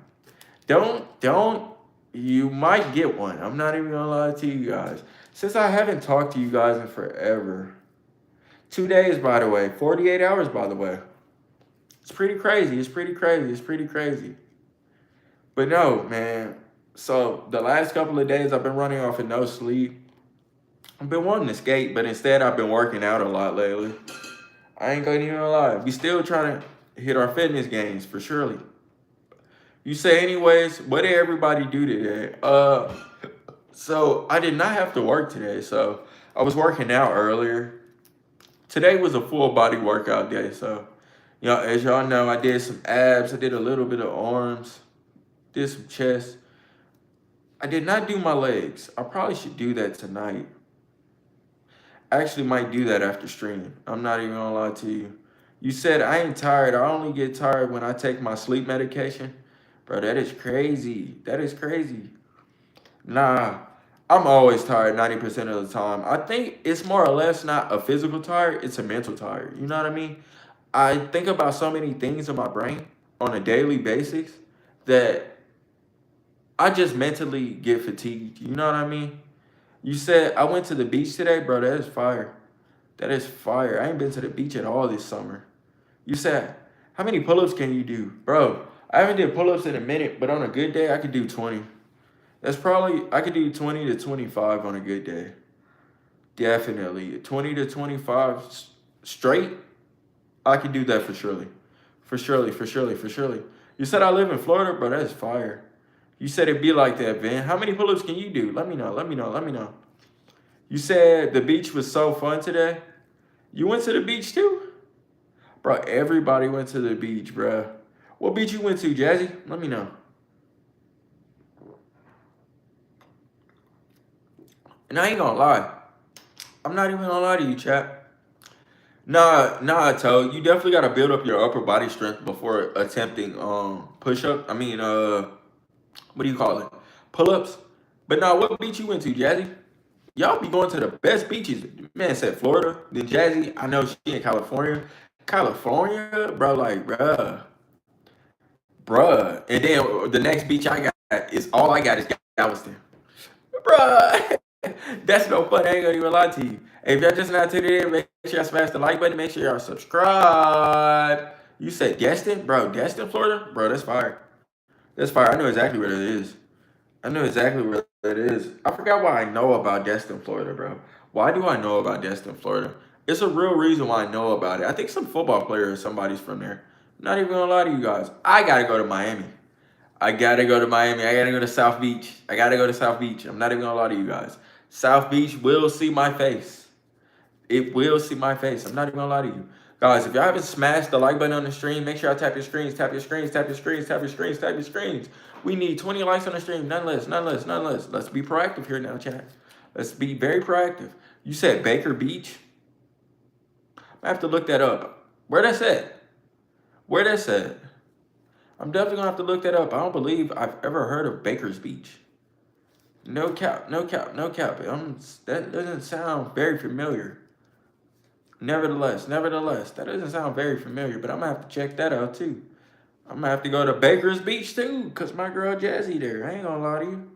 Don't. You might get one. I'm not even gonna lie to you guys. Since I haven't talked to you guys in forever. 2 days, by the way. 48 hours, by the way. It's pretty crazy. But no, man. So the last couple of days I've been running off of no sleep. I've been wanting to skate, but instead I've been working out a lot lately. I ain't gonna even lie. We still trying to hit our fitness gains for surely. You say anyways, what did everybody do today? So I did not have to work today, so I was working out earlier. Today was a full body workout day, so as y'all know, I did some abs, I did a little bit of arms, did some chest. I did not do my legs. I probably should do that tonight. I actually might do that after stream. I'm not even gonna lie to you. You said I ain't tired. I only get tired when I take my sleep medication. Bro, that is crazy. Nah, I'm always tired 90% of the time. I think it's more or less not a physical tired, it's a mental tired. You know what I mean? I think about so many things in my brain on a daily basis that I just mentally get fatigued. You know what I mean? You said I went to the beach today, bro. That is fire. I ain't been to the beach at all this summer. You said, how many pull-ups can you do? Bro, I haven't did pull-ups in a minute, but on a good day, I could do 20. I could do 20 to 25 on a good day. Definitely. 20 to 25 straight, I could do that for surely. For surely. You said I live in Florida, bro. That's fire. You said it'd be like that, Van. How many pull-ups can you do? Let me know. You said the beach was so fun today. You went to the beach too? Bro, everybody went to the beach, bro. What beach you went to, Jazzy? Let me know. And I ain't gonna lie. I'm not even gonna lie to you, chat. Nah, Toe. You definitely gotta build up your upper body strength before attempting push-up. What do you call it? Pull-ups. But nah, what beach you went to, Jazzy? Y'all be going to the best beaches. Man said Florida. Then Jazzy, I know she in California. California, bro, like, bruh. And then the next beach I got is Galveston. Bruh. That's no fun. I ain't gonna even lie to you. Hey, if y'all just not tuned in, make sure y'all smash the like button. Make sure y'all subscribe. You said Destin? Bro, Destin, Florida? Bro, that's fire. I know exactly where it is. I forgot why I know about Destin, Florida, bro. Why do I know about Destin, Florida? It's a real reason why I know about it. I think some football player or somebody's from there. I'm not even gonna lie to you guys. I gotta go to Miami. I gotta go to South Beach. I'm not even gonna lie to you guys. South Beach will see my face. It will see my face. I'm not even gonna lie to you. Guys, if y'all haven't smashed the like button on the stream, make sure y'all tap your screens, tap your screens, tap your screens, tap your screens, tap your screens. We need 20 likes on the stream, none less, none less, none less. Let's be proactive here now, chat. Let's be very proactive. You said Baker Beach? I have to look that up. Where that's at? Where that's at? I'm definitely gonna have to look that up. I don't believe I've ever heard of Baker's Beach. No cap, no cap, no cap. That doesn't sound very familiar. Nevertheless, that doesn't sound very familiar, but I'm gonna have to check that out too. I'm gonna have to go to Baker's Beach too, cause my girl Jazzy there. I ain't gonna lie to you.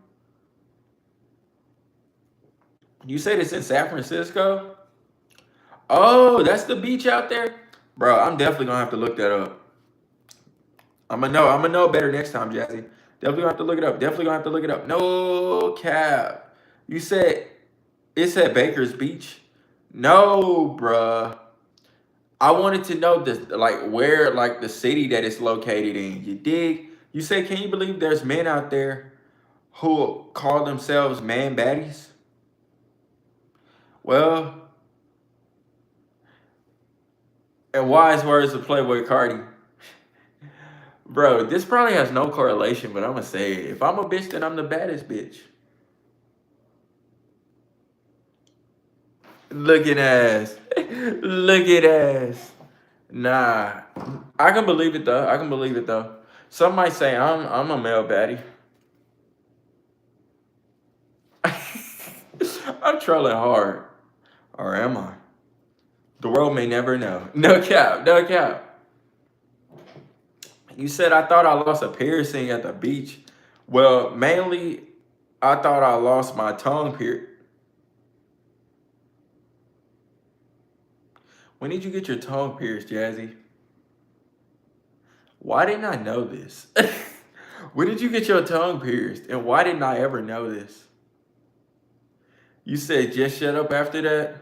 You said it's in San Francisco? Oh, that's the beach out there? Bro, I'm definitely gonna have to look that up. I'm gonna know better next time, Jazzy. Definitely gonna have to look it up. Definitely gonna have to look it up. No cap. You said it's at Baker's Beach? No, bruh. I wanted to know this, like where, like the city that it's located in. You dig? You say, can you believe there's men out there who call themselves man baddies? Well, and wise words of Playboy Cardi. Bro, this probably has no correlation, but I'm gonna say it. If I'm a bitch, then I'm the baddest bitch. Look at ass. Look at ass. Nah. I can believe it though. I can believe it though. Some might say I'm a male baddie. I'm trolling hard. Or am I? The world may never know. No cap, no cap. You said I thought I lost a piercing at the beach. Well, mainly I thought I lost my tongue piercing. When did you get your tongue pierced, Jazzy? Why didn't I know this? When did you get your tongue pierced? And why didn't I ever know this? You said just shut up after that?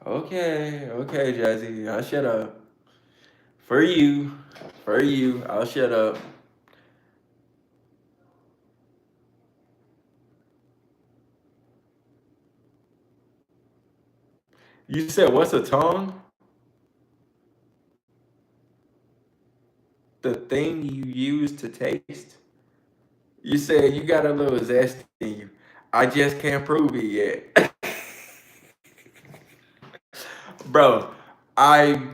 Okay, okay, Jazzy, I'll shut up. For you, I'll shut up. You said what's a tongue? The thing you use to taste? You said you got a little zest in you. I just can't prove it yet. Bro, I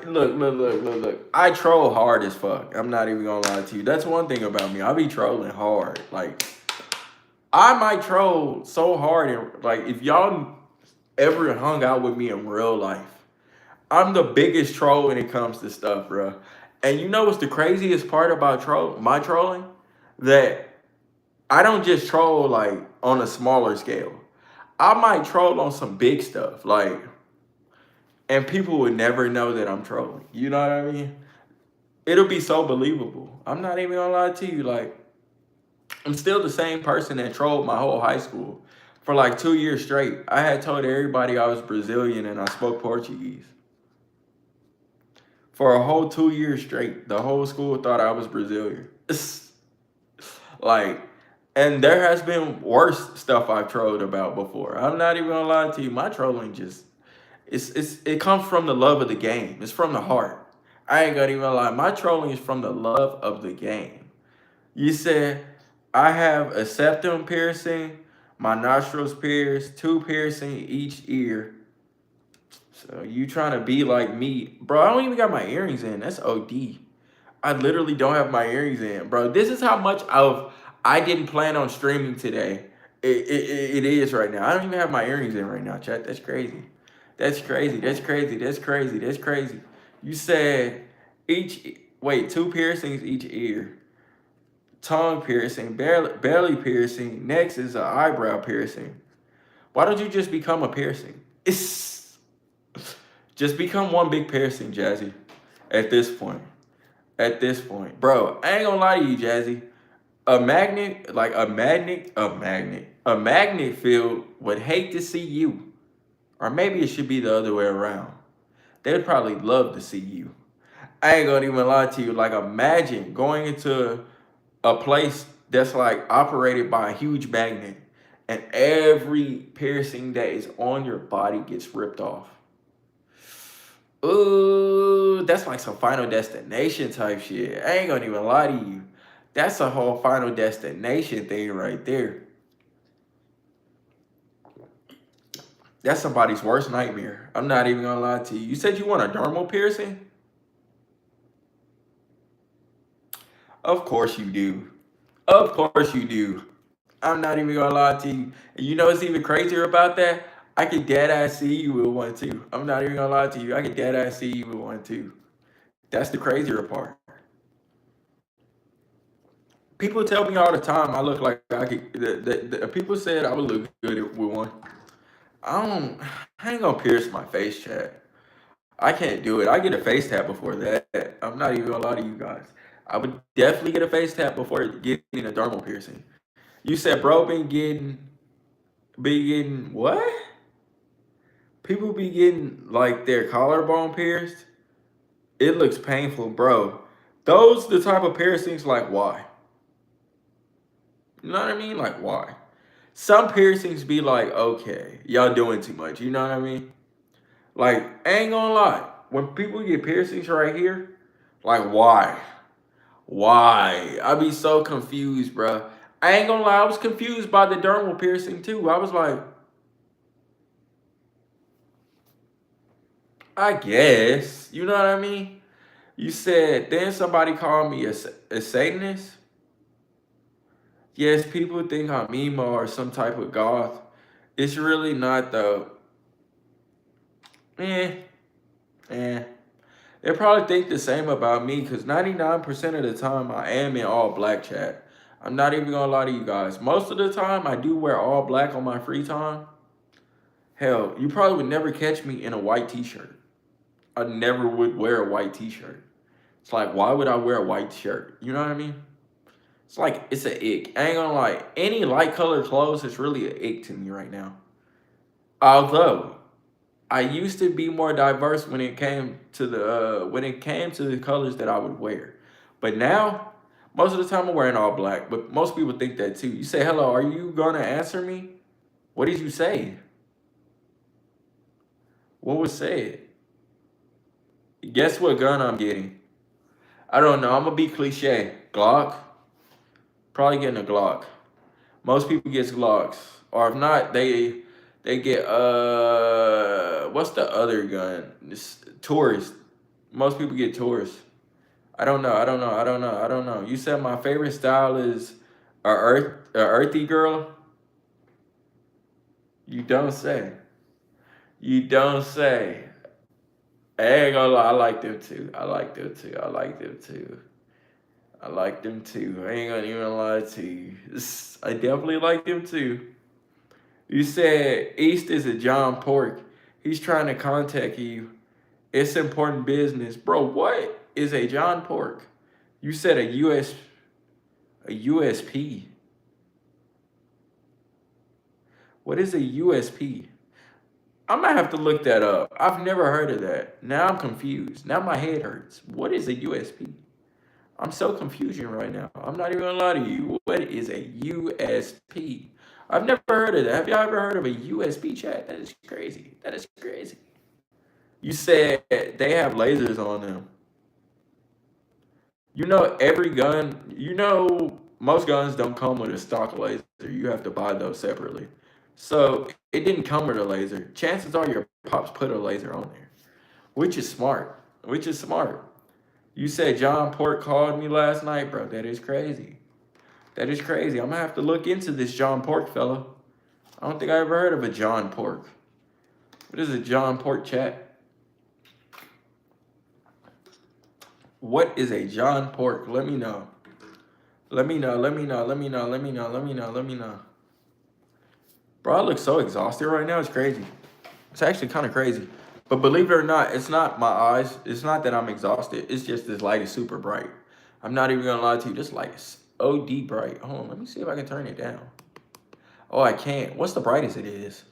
look. I troll hard as fuck. I'm not even gonna lie to you. That's one thing about me. I be trolling hard. Like I might troll so hard and like if y'all ever hung out with me in real life, I'm the biggest troll when it comes to stuff, bro. And you know what's the craziest part about my trolling? That I don't just troll like on a smaller scale. I might troll on some big stuff, like, and people would never know that I'm trolling. You know what I mean? It'll be so believable. I'm not even gonna lie to you. Like, I'm still the same person that trolled my whole high school for like 2 years straight. I had told everybody I was Brazilian and I spoke Portuguese. For a whole 2 years straight, the whole school thought I was Brazilian. Like, and there has been worse stuff I've trolled about before. I'm not even gonna lie to you. My trolling just it comes from the love of the game. It's from the heart. I ain't gonna even lie. My trolling is from the love of the game. You said I have a septum piercing, my nostrils pierced, 2 piercing each ear. So you trying to be like me, bro? I don't even got my earrings in. That's OD. I literally don't have my earrings in, bro. This is how much of I didn't plan on streaming today. It is right now. I don't even have my earrings in right now, chat. That's crazy. That's crazy. That's crazy. That's crazy. That's crazy. You said wait, 2 piercings each ear. Tongue piercing, belly piercing. Next is an eyebrow piercing. Why don't you just become a piercing? It's just become one big piercing, Jazzy. At this point. At this point. Bro, I ain't gonna lie to you, Jazzy. A magnet field would hate to see you. Or maybe it should be the other way around. They would probably love to see you. I ain't gonna even lie to you. Like, imagine going into a place that's like operated by a huge magnet and every piercing that is on your body gets ripped off. Ooh, that's like some Final Destination type shit. I ain't gonna even lie to you. That's a whole Final Destination thing right there. That's somebody's worst nightmare. I'm not even gonna lie to you. You said you want a dermal piercing? Of course you do. Of course you do. I'm not even gonna lie to you. And you know what's even crazier about that? I can dead ass see you with one too. I'm not even gonna lie to you. I can dead ass see you with one too. That's the crazier part. People tell me all the time I look like I could. People said I would look good with one. I don't. I ain't gonna pierce my face, chat. I can't do it. I get a face tap before that. I'm not even gonna lie to you guys. I would definitely get a face tap before getting a dermal piercing. You said, bro, been getting what? People be getting like their collarbone pierced. It looks painful, bro. Those the type of piercings like why? You know what I mean? Like why? Some piercings be like, okay, y'all doing too much. You know what I mean? Like, I ain't gonna lie. When people get piercings right here, like why? Why? I be so confused, bro. I ain't gonna lie, I was confused by the dermal piercing too. I was like, I guess. You know what I mean? You said, then somebody called me a Satanist? Yes, people think I'm emo or some type of goth. It's really not though. Eh, eh. They probably think the same about me because 99% of the time I am in all black, chat. I'm not even gonna lie to you guys. Most of the time I do wear all black on my free time. Hell, you probably would never catch me in a white t-shirt. I never would wear a white t-shirt. It's like, why would I wear a white shirt? You know what I mean? It's like, it's an ick. I ain't gonna lie. Any light colored clothes is really an ick to me right now. Although, I used to be more diverse when it came to the colors that I would wear. But now, most of the time I'm wearing all black. But most people think that too. You say, hello, are you gonna answer me? What did you say? What was said? Guess what gun I'm getting? I don't know. I'm gonna be cliche. Glock. Probably getting a Glock. Most people get Glocks, or if not, they get what's the other gun? This Taurus. Most people get Taurus. I don't know. I don't know. I don't know. I don't know. You said my favorite style is a earthy girl. You don't say. You don't say. I ain't gonna lie. I like them too. I like them too. I like them too. I like them too. I ain't gonna even lie to you. I definitely like them too. You said East is a John Pork. He's trying to contact you. It's important business. Bro, what is a John Pork? You said a USP. What is a USP? I'm gonna have to look that up. I've never heard of that. Now I'm confused. Now my head hurts. What is a USP? I'm so confusion right now. I'm not even gonna lie to you. What is a USP? I've never heard of that. Have y'all ever heard of a USB chat? That is crazy. That is crazy. You said they have lasers on them. You know, every gun, most guns don't come with a stock laser. You have to buy those separately. So it didn't come with a laser. Chances are your pops put a laser on there, which is smart. Which is smart. You said John Port called me last night, bro. That is crazy. That is crazy. I'm gonna have to look into this John Pork fellow. I don't think I ever heard of a John Pork. What is a John Pork chat? What is a John Pork? Let me know. Let me know. Let me know. Let me know. Let me know. Let me know. Let me know. Bro, I look so exhausted right now. It's crazy. It's actually kind of crazy. But believe it or not, it's not my eyes. It's not that I'm exhausted. It's just this light is super bright. I'm not even gonna lie to you. This light is OD bright. Hold on, let me see if I can turn it down. Oh, I can't. What's the brightest it is?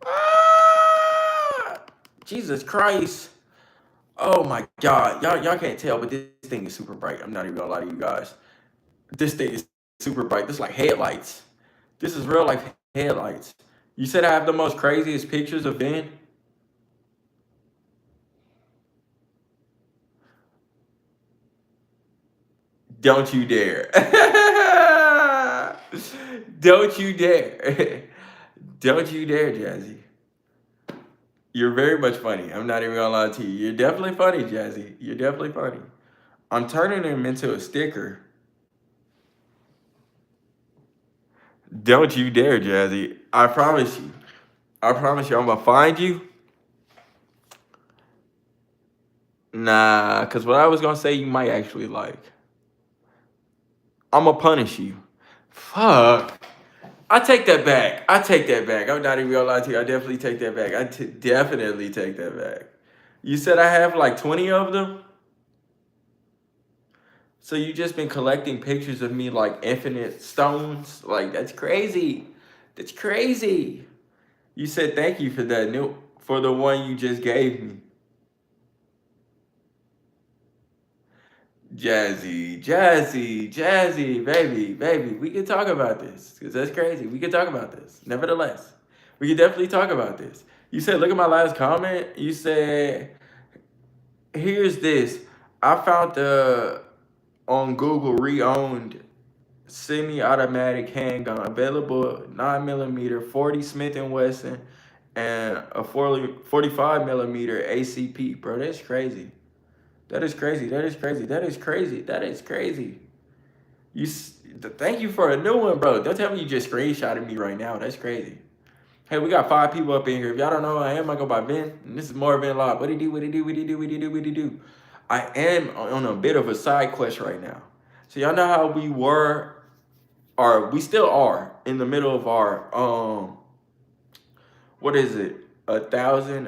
Ah! Jesus Christ. Oh my God. Y'all can't tell, but this thing is super bright. I'm not even gonna lie to you guys. This thing is super bright. This is like headlights. This is real life headlights. You said I have the most craziest pictures of Ben? Don't you dare. Don't you dare. Don't you dare, Jazzy. You're very much funny. I'm not even gonna lie to you. You're definitely funny, Jazzy. You're definitely funny. I'm turning him into a sticker. Don't you dare, Jazzy. I promise you. I promise you, I'm gonna find you. Nah, cause what I was gonna say you might actually like. I'm gonna punish you. Fuck. I take that back. I take that back. I'm not even gonna lie to you. I definitely take that back. Definitely take that back. You said I have like 20 of them? So you just been collecting pictures of me like infinite stones? Like that's crazy. That's crazy. You said thank you for that new for the one you just gave me. Jazzy, baby. We can talk about this because that's crazy. We can talk about this. Nevertheless, we can definitely talk about this. You said, look at my last comment. You said, here's this. I found the on Google re-owned semi-automatic handgun available 9mm 40 Smith and Wesson and a 45mm ACP. Bro, that's crazy. That is crazy. That is crazy. That is crazy. That is crazy. Thank you for a new one, bro. Don't tell me you just screenshotted me right now. That's crazy. Hey, we got 5 people up in here. If y'all don't know who I am, I go by Ben. And this is more Ben Live. What do you do? What do you do? What do you do? What do you do? What do you do? I am on a bit of a side quest right now. So y'all know how we were, or we still are, in the middle of our what is it? 1,000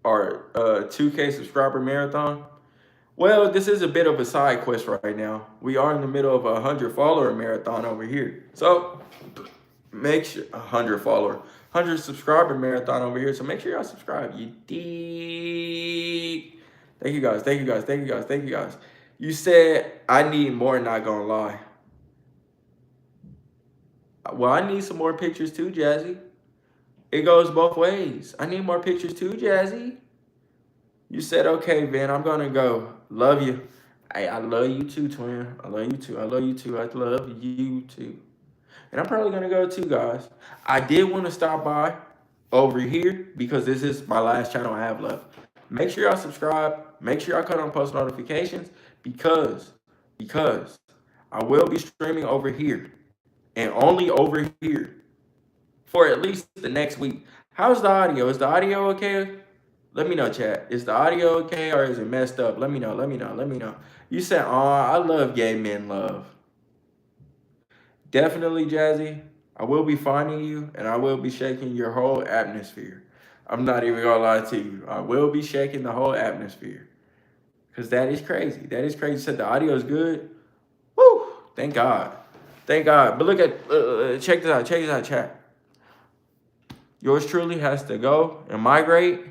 our 2K subscriber marathon. Well, this is a bit of a side quest right now. We are in the middle of a 100 follower marathon over here. So make sure 100 follower, 100 subscriber marathon over here. So make sure y'all subscribe. You dig? Thank you guys. Thank you guys. Thank you guys. Thank you guys. You said I need more. Not gonna lie. Well, I need some more pictures too, Jazzy. It goes both ways. I need more pictures too, Jazzy. You said, okay, Ben, I'm gonna go. Love you. Hey, I love you too, twin. I love you too. I love you too. I love you too. And I'm probably gonna go too, guys. I did want to stop by over here because this is my last channel I have left. Make sure y'all subscribe. Make sure y'all cut on post notifications because I will be streaming over here and only over here for at least the next week. How's the audio? Is the audio okay? Let me know, chat. Is the audio okay or is it messed up? Let me know. Let me know. Let me know. You said, "Oh, I love gay men love." Definitely, Jazzy. I will be finding you and I will be shaking your whole atmosphere. I'm not even gonna lie to you. I will be shaking the whole atmosphere. Because that is crazy. That is crazy. You said the audio is good. Woo! Thank God. Thank God. But look at, check this out. Check this out, chat. Yours truly has to go and migrate.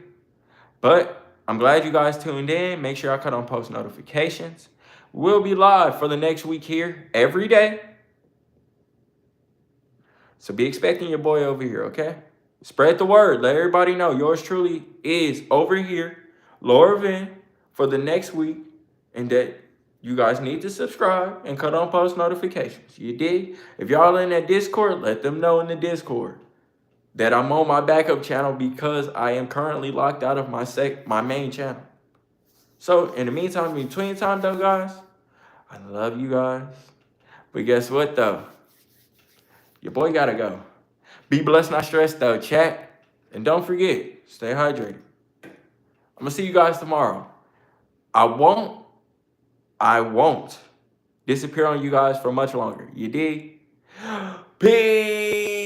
But I'm glad you guys tuned in. Make sure I cut on post notifications. We'll be live for the next week here every day. So be expecting your boy over here, okay? Spread the word. Let everybody know yours truly is over here, Laura Vin, for the next week. And that you guys need to subscribe and cut on post notifications. You dig? If y'all in that Discord, let them know in the Discord that I'm on my backup channel because I am currently locked out of my main channel. So in the meantime, in between time though, guys, I love you guys. But guess what though? Your boy gotta go. Be blessed, not stressed though, chat. And don't forget, stay hydrated. I'm gonna see you guys tomorrow. I won't disappear on you guys for much longer. You dig? Peace.